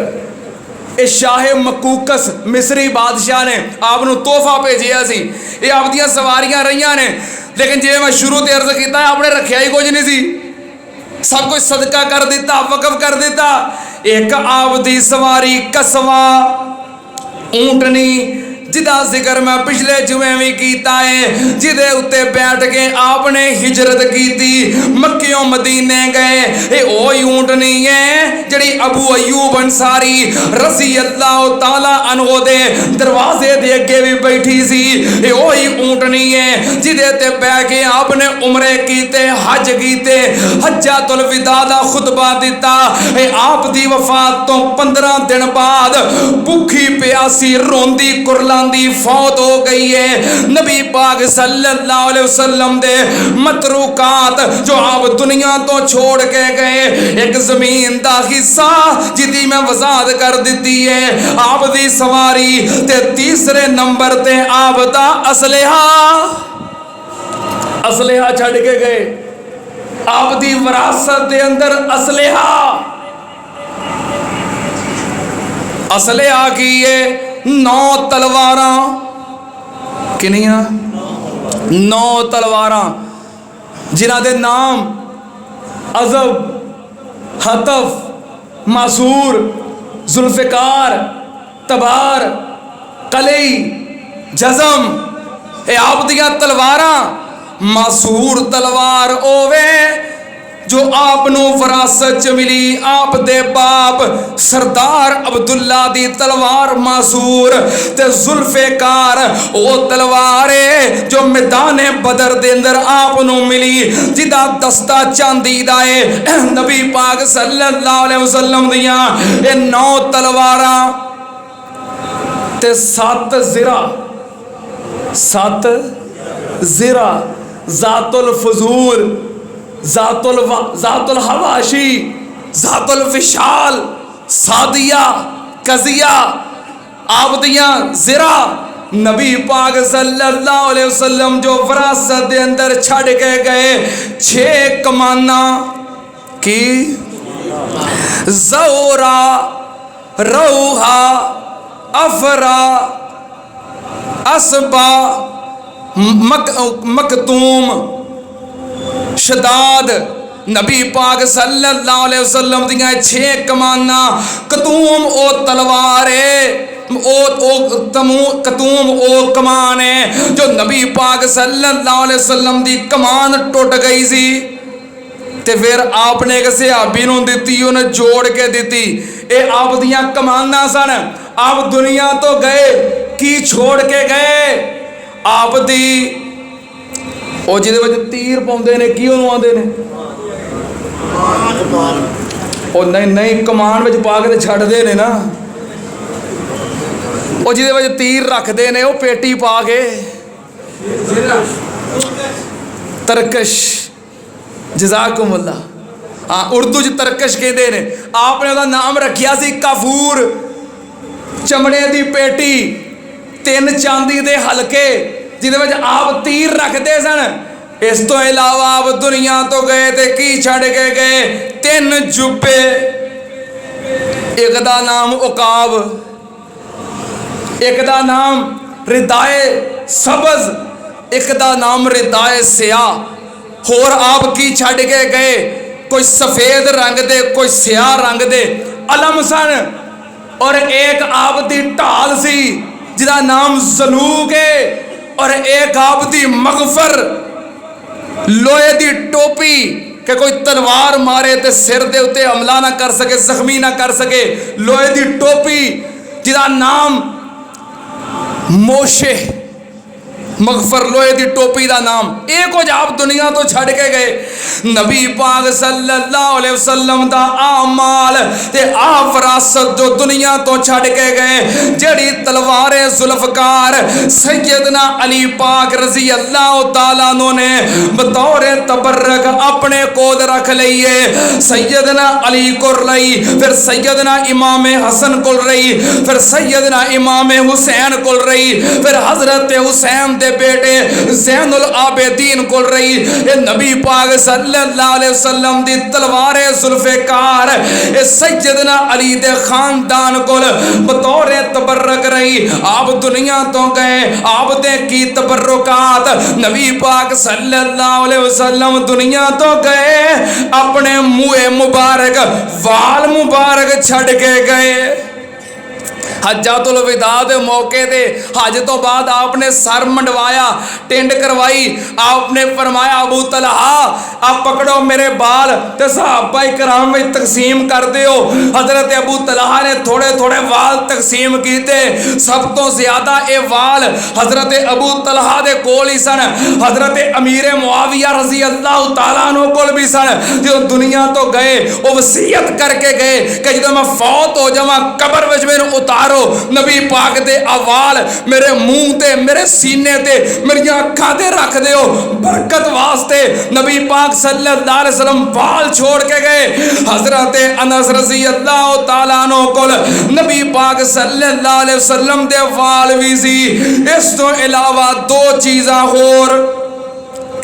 ये शाह मकूकस मिस्री बादशाह ने आपनू तोहफा भेजिया सी, ये आप दी सवारियां रही ने। लेकिन जिवें मैं शुरू ते अर्ज किया, आपने रखिया ही कुछ नहीं सी, सब कुछ सदका कर दिता, वकफ कर दिता। एक आप दी सवारी कसवा ऊंटनी, जिदा जिक्र मैं पिछले जुमे भी किया है, जिदे उत्ते बैठ के आपने हिजरत की थी, मक्कियों मदीने गए। ये ओही ऊंटनी है जिहड़ी अबू अयूब अंसारी रज़ी अल्लाह तआला अन्हु दे दरवाजे दे अगे भी बैठी सी। ये ओही ऊंटनी है जिदे ते बैठ के आपने उमरे कीते, हज कीते, हज्जातुल विदा दा खुतबा दिता। ये आप दी वफात तो 15 दिन बाद भुखी प्यासी रोंदी कुरला दी फौत हो गई है। नबी पाक सल्लल्लाहु अलैहि वसल्लम दे मतरूकात जो आप दुनिया तो छोड़ के गए, एक जमीन दा हिस्सा जिदी मैं वजाद कर दी है। आप दी सवारी ते तीसरे नंबर ते आप दा असलेहा छड़ के गए। आप दी विरासत दे अंदर असलेहा की है 9 तलवारा, किनिया 9 तलवारा, जिन्हां दे नाम अज़ब, हतफ, मासूर, जुल्फ़िकार, तबार, कलई, जज़म। ये आप दियां तलवारा। मासूर तलवार ओवे जो आपनू विरासत च मिली, आप दे बाप सरदार अब्दुल्ला दी तलवार मासूर। ते जुल्फ़िकार ओ तलवार है जो मैदाने बदर दे अंदर आपनू मिली, जिदा दस्ता चांदी दा है। नबी पाक सल्लल्लाहु अलैहि वसल्लम दियां ये 9 तलवारा ते 7 ज़िरा, ज़ातुल फजूल, ज़ातुल हवाशी, ज़ातुल विशाल, सादिया, कजिया, आप दियां ज़िरा। नबी पाक सल्लल्लाहु अलैहि वसल्लम जो विरासत दे अंदर छड़ के गए 6 कमाना की ज़ौरा, रौहा, अफरा, असबा, मकतूम, शदाद। नबी पाक सल्लल्लाहु अलैहि वसल्लम दियां 6 कमाना। कतूम ओ तलवार है, कतूम ओ कमान है जो नबी पाक सल्लल्लाहु अलैहि वसल्लम दी कमान टुट गई सी ते फिर आपने एक सहाबी नूं दित्ती, उन्हें जोड़ के दित्ती। ये आप दियां कमाना सन। आप दुनिया तो गए, की छोड़ के गए? आप दी ਉਹ ਜਿਹਦੇ ਵਿੱਚ ਤੀਰ ਪਾਉਂਦੇ ਨੇ ਕੀ ਉਹਨੂੰ ਆਂਦੇ ਨੇ? ਉਹ ਨਹੀਂ ਕਮਾਨ ਵਿੱਚ ਪਾ ਕੇ ਤੇ ਛੱਡਦੇ ਨੇ ਨਾ, ਉਹ ਜਿਹਦੇ ਵਿੱਚ ਤੀਰ ਰੱਖਦੇ ਨੇ ਉਹ ਪੇਟੀ ਪਾ ਕੇ ਤਰਕਸ਼, ਜਜ਼ਾਕੁਮੁल्लाह। हाँ, उर्दू च तरकश कहते हैं। आपने उसका नाम रखिया सी काफूर। चमड़े की पेटी, 3 चांदी के हलके जिहदे विच आप तीर रखते सन। इस तो इलावा आप दुनिया तो गए तो की छड़ के गए? 3 जुब्बे, एक दा नाम उकाब, एक दा नाम रिदाए सबज, एक दा नाम रिदाए सियाह। होर आप की छड़ के गए? कोई सफेद रंग दे, कोई स्याह रंग दे अलम सन। और एक आप दी ढाल सी जिदा नाम जलूक है, और एक आप दी मगफर, लोहे दी टोपी कि कोई तलवार मारे तो सिर दे उत्ते हमला ना कर सके, जख्मी ना कर सके। लोहे दी टोपी जिदा नाम मोशे, मगफर लोहे दी टोपी दा नाम, ये कुछ आप दुनिया तो छड़ के गए। नबी पाक सल्लल्लाहु अलैहि वसल्लम दा आमाल ते आ विरासत जो दुनिया तो छड़ के गए, जड़ी तलवारे जुल्फकार सैयदना अली पाक रजी अल्लाह तआला ने बतौर तबर्रक अपने कोल रख लईए। सैयदना अली को रही, फिर सैयदना इमाम हसन को रही, फिर सैयदना इमाम हुसैन को रही, फिर हजरत हुसैन दे बेटे ज़ैनुल आबिदीन को रही। ये नबी पाक सल्लल्लाहु अलैहि वसल्लम दी तलवारे जुल्फ़कार ये सैयदना अली दे खानदान को बतौर तबर्रक रही। आप दुनिया तो गए, आप दे की तबर्रुकात, नबी पाक सल्लल्लाहु अलैहि वसल्लम दुनिया तो गए, अपने मुँह मुबारक वाल मुबारक छड़ के गए। हज्जातुल विदा दे मौके ते हज तो बाद आपने सर मंडवाया, टेंड करवाई, आपने फरमाया अबू तलहा आप पकड़ो मेरे बाल ते सहाबा इकराम में तकसीम कर दियो। हजरत अबू तलहा ने थोड़े थोड़े वाल तकसीम कीते। सब तो ज्यादा ये वाल हजरत अबू तलहा दे कोल ही सन, हजरत अमीर मुआविया रजी अल्लाह तआला अन्हु कोल भी सन। जो दुनिया तो गए वो वसीयत करके गए कि जो मैं फौत हो जावां कब्र विच मैनूं उतारो, नबी पाक दे अवाल मेरे मुंह ते मेरे सीने ते मेरी अखां ते रख दियो बरकत वास्ते। नबी पाक सल्लल्लाहु अलैहि वसल्लम वाल छोड़ के गए। हजरत अनस रज़ी अल्लाह तआला अन्हु कोल नबी पाक सल्लल्लाहु अलैहि वसल्लम दे वाल भी सी। इस तो इलावा दो चीज़ां होर,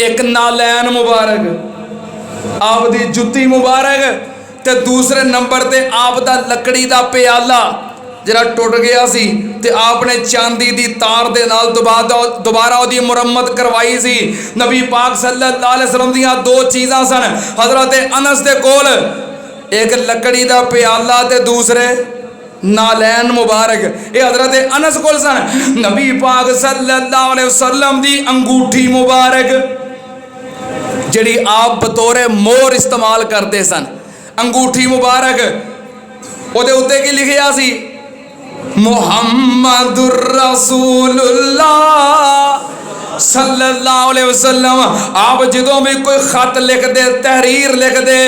एक नालैन मुबारक आप दी जुत्ती मुबारक ते दूसरे नंबर ते आप दा लकड़ी दा प्याला जरा टुट गया सी ते आपने चांदी दी तार दे नाल दोबारा ओदी मुरम्मत करवाई सी। नबी पाक सल्लल्लाहु अलैहि वसल्लम दियां दो चीज़ां सन हजरत अनस दे कोल, एक लकड़ी दा प्याला ते दूसरे नालैन मुबारक। ये हजरत अनस कोल सन। नबी पाक सल्लल्लाहु अलैहि वसल्लम दी अंगूठी मुबारक जड़ी आप बतौरे मोर इस्तेमाल करते सन, अंगूठी मुबारक, ओदे उत्ते की लिखिया सी मुहम्मदुर रसूलुल्लाह सल्लल्लाहु अलैहि वसल्लम। आप जो भी कोई खत लिख दे, तहरीर लिख दे,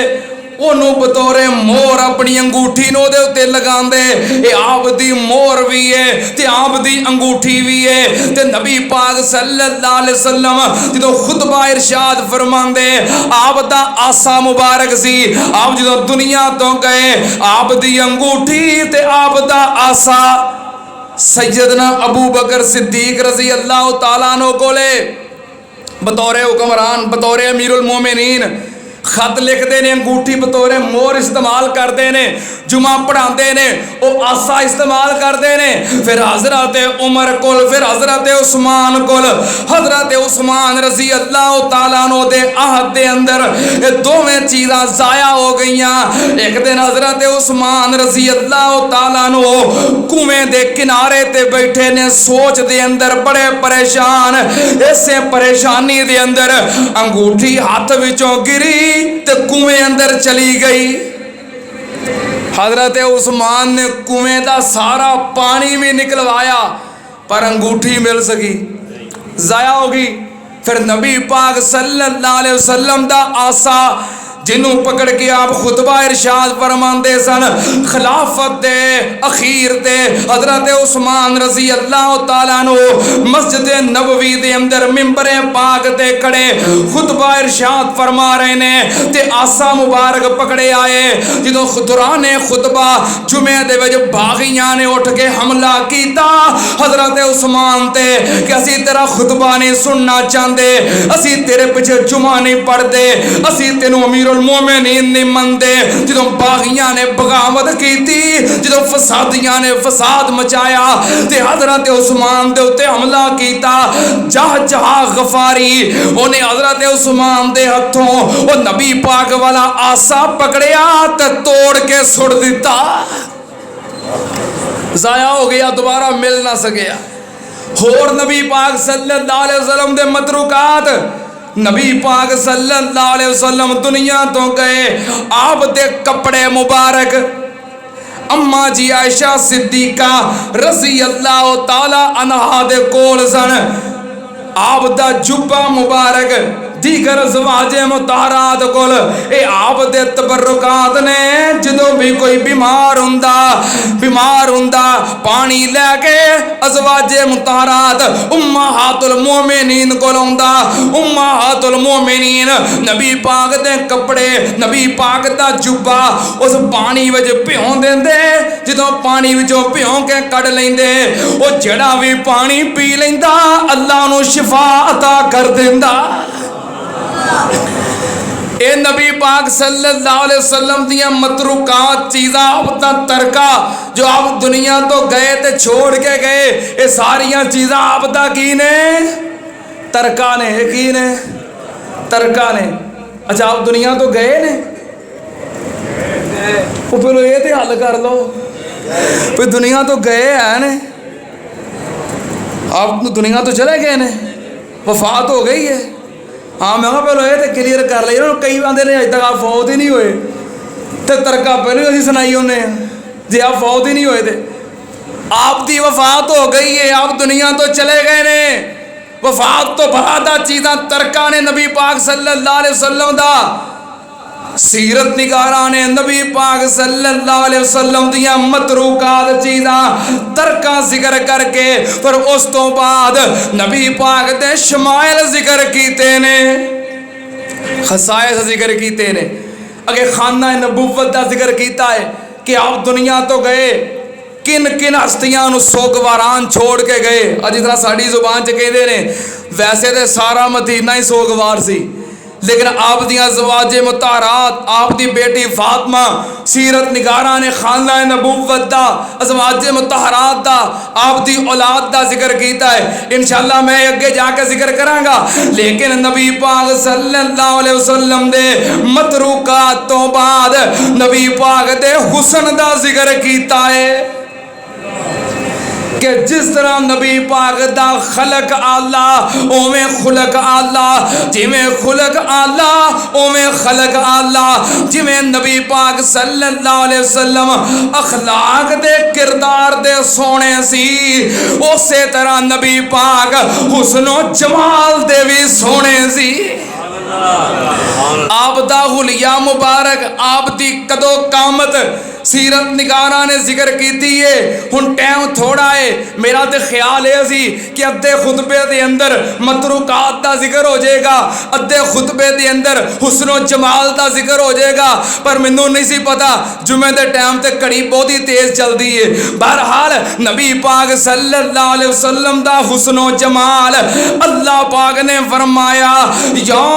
ओनू बतौरे मोर अपनी अंगूठी नू दे उत्ते लगांदे। ये आप दी मोर भी है ते आप दी अंगूठी भी है। ते नबी पाक सल्लल्लाहु अलैहि वसल्लम जो खुतबा इरशाद फरमांदे, आप दा आसा मुबारक सी। आप जो दुनिया तो गए, आप दी अंगूठी ते आप दा आसा सैयदना अबू बकर सिद्दीक रजी अल्लाह तआला अन्हु कोले बतौरे हुक्मरान, बतौरे अमीरुल मोमिनीन खत लिखते ने, अंगूठी बतौरे मोर इस्तेमाल करते ने, जुमा पढ़ाते ने, वो आसा इस्तेमाल करते ने। फिर हजरत उमर कोल, फिर हजरत उस्मान कोल, हजरत उस्मान रजी अल्लाह तआला अन्हु दे आहद दे अंदर ये दोवें चीज़ां जाया हो गईयां। एक दिन हजरत उस्मान रजी अल्लाह तआला अन्हु कुएं दे किनारे ते बैठे ने, सोच दे अंदर बड़े परेशान। इसे परेशानी दे अंदर अंगूठी हाथ विचों गिरी ते कुएं अंदर चली गई। हजरत उस्मान ने कुएं का सारा पानी भी निकलवाया पर अंगूठी मिल सकी, जाया होगी। फिर नबी पाक सल्लल्लाहु अलैहि वसल्लम दा आसा जिन्हों पकड़ के आप खुतबा इरशाद फरमाते सन, खिलाफत दे अखीर ते हजरत उस्मान रजी अल्लाह तआला अन्हु मस्जिद नबवी दे अंदर मिंबर पाक ते खड़े खुतबा इरशाद फरमा रहे ने ते आसा मुबारक पकड़े आए। जो दौराने खुतबा जुमे दे विच बागियां ने उठ के हमला किया हजरत उस्मान ते कि असी तेरा खुतबा नहीं सुनना चाहते, असी तेरे पीछे जुमा नहीं पढ़ते, असी तेनों अमीरुल मोमिनीन नहीं मनते। जो बागियां ने बगावत की, जो फसादियां ने फसाद मचाया ते हजरत उस्मान दे उत्ते हमला किया। जह जहा गफारी उन्हें हजरत उस्मान दे हथों वो नबी पाक वाला आसा पकड़िया ते तोड़ के सुट दिता, जाया हो गया, दोबारा मिल ना सकिया। होर नबी पाक सल्लल्लाहु अलैहि वसल्लम दे मतरूकात, नबी पाक सल्लल्लाहु अलैहि वसल्लम दुनिया तो गए, आप दे कपड़े मुबारक अम्मा जी आयशा सिद्दीका रज़ी अल्लाह तआला अन्हा दे कोल सन। आप दा जुब्बा मुबारक दीगर ज़वाजे मुताहरात कोल ए आप दे तबरुकात ने जदों भी कोई बीमार हुंदा पानी लैके अज़वाजे मुताहरात उम्महातुल मोमिनीन कोल आउंदा। उम्महातुल मोमिनीन नबी पाक दे कपड़े नबी पाक दा जुब्बा उस पानी विच भिओ देंदे। जदों पानी विचों भिओ के कढ लैंदे ओ जेड़ा भी पानी पी लैंदा अल्लाह नूं शिफा अता कर देंदा। ए नबी पाक सल्लल्लाहु अलैहि वसल्लम दियां मतरूकात चीज़ां आपदा तरका जो आप दुनिया तो गए ते छोड़ के गए ये सारियां चीज़ां आपदा की ने तरका ने की ने तरका ने। अच्छा आप दुनिया तो गए ने फिर ये तो हल कर लो फिर दुनिया तो गए हैं ने आप दुनिया तो चले गए ने वफात हो गई है। हाँ मैं पहले ये तो क्लीयर कर लिया कई आते ने अज तक आप फौत ही नहीं होए तो तरका पहले अभी सुनाई उन्हें जे आप फौत ही नहीं होए थे आपकी वफात हो गई है आप दुनिया तो चले गए ने। वफात तो बाद चीज़ां तरका ने नबी पाक सल्लल्लाहु अलैहि वसल्लम दा सीरत निगारा ने नबी पाक सल्लल्लाहु अलैहि वसल्लम दियां मतरूकात चीज़ां तरका जिक्र करके फिर उस तो बाद नबी पाक दे शमाइल जिक्र कीते ने खसाइस जिक्र कीते ने। अगे खाना नबूवत का जिक्र किया है कि आप दुनिया तो गए किन किन हस्तियां नूं सोगवारान छोड़ के गए। जिस तरह साड़ी जुबान च कहते ने वैसे तो सारा मदीना ही सोगवार सी लेकिन आप दियां ज़वाजे मुताहरात आप दी बेटी फातिमा सीरत निगारा ने खाना नबूवत दा ज़वाजे मुताहरात दा आप दी औलाद दा जिक्र किया है। इंशाअल्लाह मैं अगे जाके जिक्र करांगा लेकिन नबी पाक सल्लल्लाहु अलैहि वसल्लम दे मतरूकात तो बाद नबी पाक दे हुस्न दा जिक्र किया है कि जिस तरह नबी पाक दा खलक आला ओवें खुलक आला जिवें खुलक आला ओवें खलक आला। जिवें नबी पाक सल्लल्लाहु अलैहि वसल्लम अखलाक दे किरदार दे सोने सी उसे तरह नबी पाक हुस्नो जमाल दे भी सोने सी। आप दा हुलिया मुबारक आप दी कदो कामत सीरत निगारा ने जिक्र की है। हुण टाइम थोड़ा है मेरा तो ख्याल है सी कि अद्धे खुतबे के अंदर मतरूकात का जिक्र हो जाएगा अद्धे खुतबे के अंदर हुस्नो जमाल का जिक्र हो जाएगा पर मैनू नहीं सी पता जुमे के टाइम ते घड़ी बहुत ही तेज चलती है। बहरहाल नबी पाक सल्लल्लाहु अलैहि वसल्लम दा हुस्नो जमाल अल्लाह पाक ने फरमाया या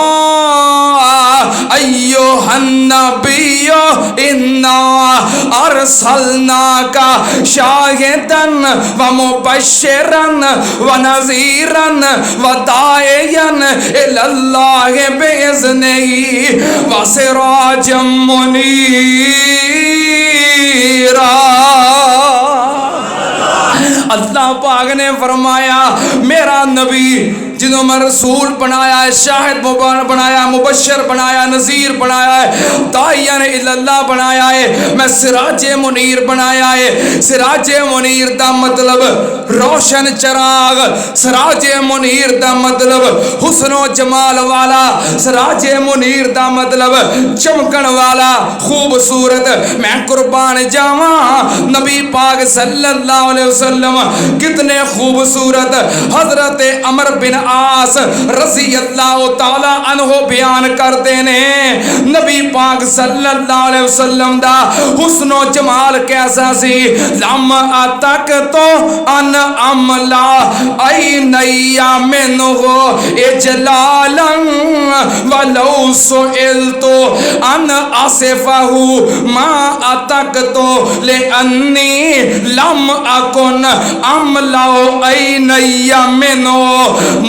अय्युहन नबिय्यो इन्ना अरसलनाका शाहिदन व मुबश्शिरन व नज़ीरन व दाइयन इलल्लाहि बिइज़्निही व सिराजम मुनीरा। अल्लाह पाक ने फरमाया मेरा नबी जिन्हों मैं रसूल बनाया है शाहिद बनाया मुबशर बनाया नज़ीर बनाया है दाइयन इल्लल्लाह बनाया है मैं सिराजे मुनीर बनाया है। सिराजे मुनीर का मतलब रोशन चराग सिराजे मुनीर का मतलब हुस्नो जमाल वाला सिराजे मुनीर का मतलब चमकन वाला खूबसूरत। मैं कुर्बान जावा नबी पाक सल्लल्लाहु अलैहि वसल्लम कितने खूबसूरत हजरत अमर बिन आस रज़ी अल्लाह ताला अन्हो बयान करते ने नबी पाक सल्लल्लाहु अलैहि वसल्लम दा हुस्नो जमाल कैसा सी। लम अतक तो अन अमला आई नैया मेनू इजलालन वलौ सुइल तो अन आसिफहु मा अतक तो ले अन्नी लम अकुन अमलाओ आई नैया मेनू।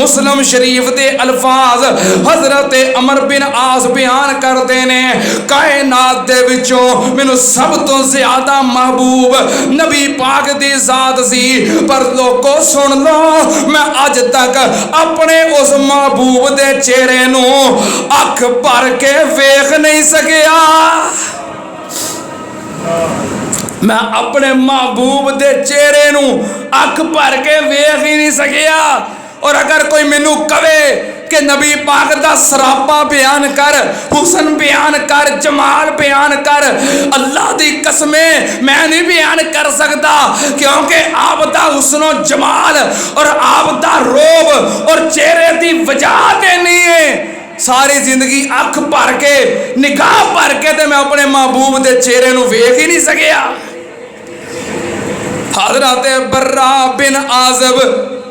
मुस्लिम शरीफ के अल्फाज हजरत अमर बिन आस बयान करते ने कायनात दे विचों मैनू सब तो ज्यादा महबूब नबी पाक दी जात सी पर लोगों सुन लो मैं अज तक अपने उस महबूब दे चेहरे नू अख भर के वेख नहीं सकिया। मैं अपने महबूब दे चेहरे नू अख भर के वेख ही नहीं सकिया। और अगर कोई मैनू कवे कि नबी पाक दा सरापा बयान कर, हुसन बयान कर, जमाल बयान कर, अल्लाह दी कसमें मैं नहीं बयान कर सकता, क्योंकि आप दा हुस्नो जमाल और आप दा रोब और चेहरे दी वजह देनी है सारी जिंदगी अख भर के निगाह भर के ते मैं अपने महबूब दे चेहरे नू वेख ही नहीं सकिया। हज़रत बर्रा बिन आज़िब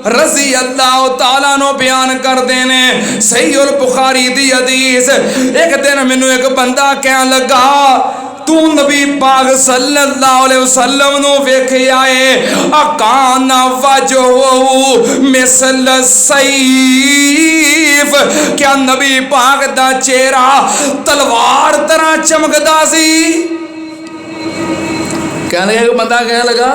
रज़ी अल्लाह ताला नो बयान कर देने सहीहुल बुखारी दी हदीस। एक दिन मैनू एक बंदा कहन लगा तू नबी पाक सल्लल्लाहु अलैहि वसल्लम नो वेखिया है, अकाना वजहु मिसल सैफ, क्या नबी पाक दा चेहरा तलवार तरह चमकदा सी? कहने एक बंदा कहने लगा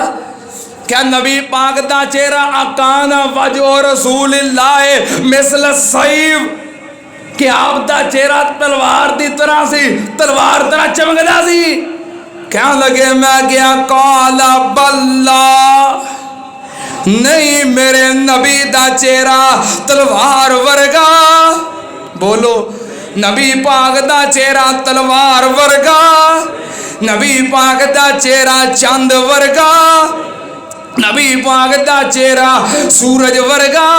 क्या नबी पाक दा चेहरा अकाना वजो रसूलिल्लाह मिसल सैफ, कि आप दा चेहरा तलवार दी तरह सी, तलवार तरह चमकदा सी? कहने लगे मैं गया काला बल्ला, नहीं मेरे नबी दा चेहरा तलवार वर्गा। बोलो नबी पाक दा चेहरा तलवार वर्गा, नबी पाक दा चेहरा चंद वर्गा, नबी पाक दा चेहरा सूरज वर्गा।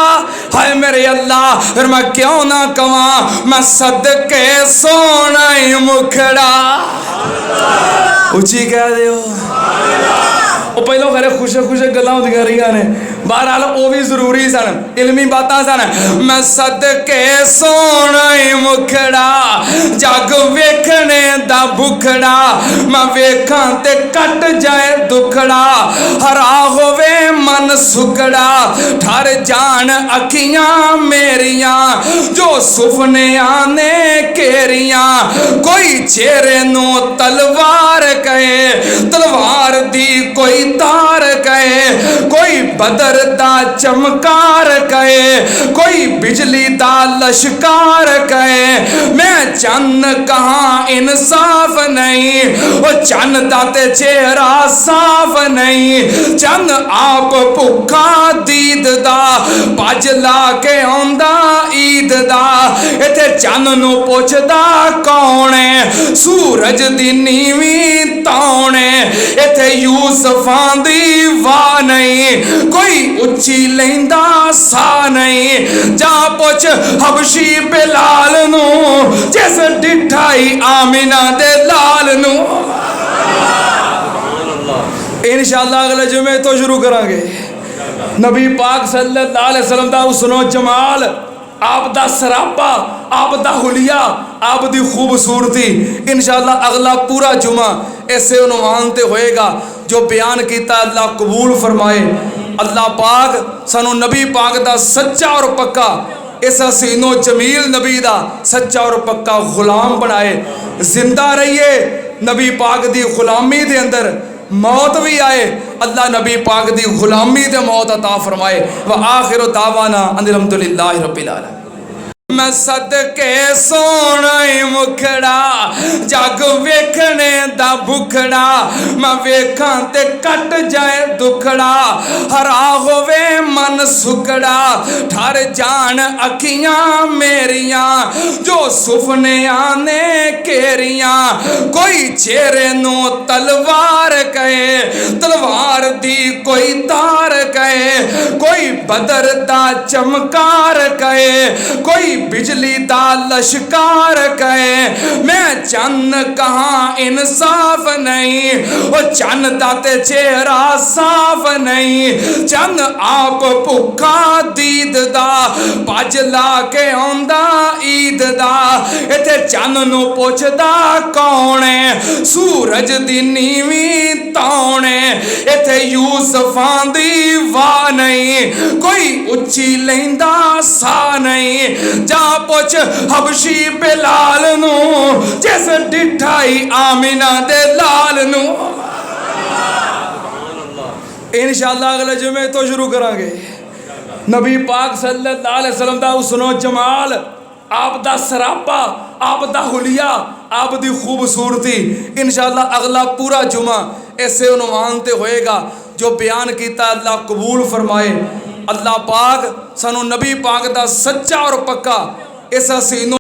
हाय मेरे अल्लाह, फिर मैं क्यों ना कवा मैं सदके सोना मुखड़ा। उची कह दियो पहलों खरे खुशे खुशे गल्लां होंदियां रहियां ने, बहरहाल वो भी जरूरी सन, इलमी बातां सन। मैं सदके सोना मुखड़ा जग वेखने दा भुखड़ा, मैं वेखां ते कट जाए दुखड़ा, हरा होवे मन सुखड़ा, ठर जान अखियां मेरियां जो सुफनियां ने केरियां। कोई चेहरे नू तलवार कहे, तलवार दी कोई तार कहे, कोई बदर दा चमकार कहे, कोई बिजली दा लश्कार कहे। मैं चन्न कहाँ इंसाफ नहीं, वो चन्न दा ते चेहरा साफ नहीं। चन्न आप भुखा दीद दा भज ला के आंदा ईद दा, इथे चन्न नू पुछदा कौन है, सूरज दी नीवी तौण है। इथे यूसुफां दी वाह नहीं, कोई उच्ची लैंदा सा नहीं। जा पुछ हबशी बिलाल नू जिस डिठाई आमिना दे लाल नू। इंशाअल्लाह अगले जुमे तो शुरू करांगे। नबी पाक सल्लल्लाहु अलैहि वसल्लम दा हुस्नो जमाल, आप दा सरापा, आप दा हुलिया, आप दी खूबसूरती। इंशाअल्लाह अगला पूरा जुमा ऐसे उन्वान ते होएगा जो बयान किया अल्लाह कबूल फरमाए। अल्लाह पाक सानू नबी पाक दा सच्चा और पक्का, इस हसीनो जमील नबी दा सच्चा और पक्का गुलाम बनाए। जिंदा रहिए नबी पाक दी गुलामी दे अंदर, मौत भी आए अल्लाह नबी पाक दी गुलामी दे मौत अता फरमाए। व आखिर दावाना अल्हम्दुलिल्लाहि रब्बिल आलमीन। मैं सदके सोना मुखड़ा जग वेखने दा भुखड़ा, मैं वेखां ते कट जाए दुखड़ा, हरा होवे मन सुखड़ा, ठर जान अखियां मेरियां जो सुफनियां ने केरियां। कोई चेहरे नू तलवार कहे, तलवार दी कोई तार कहे, कोई बदर दा चमकार कहे, कोई बिजली दा लश्कार कहे। मैं चन्न कहाँ इंसाफ नहीं, वो चन्न दा ते चेहरा साफ नहीं। चन्न आप भुखा दीद दा भज ला के आंदा ईद दा, इथे चन्न नू पुछदा कौन है, सूरज दी नीवी तौण है। इथे यूसुफां दी वाह नहीं, कोई उच्ची लैंदा सा नहीं। जा पुछ हबशी बिलाल नू जिस डिठाई आमिना दे लाल नू। इंशाअल्लाह अगले जुमे तो शुरू करांगे। नबी पाक सल्लल्लाहु अलैहि वसल्लम दा हुस्नो जमाल, आप दा सरापा, आप दा हुलिया, आप दी खूबसूरती। इंशाअल्लाह अगला पूरा जुमा ऐसे उन्वान ते होएगा जो बयान किया अल्लाह कबूल फरमाए। अल्लाह पाक सानू नबी पाक दा सच्चा और पक्का इस हसीन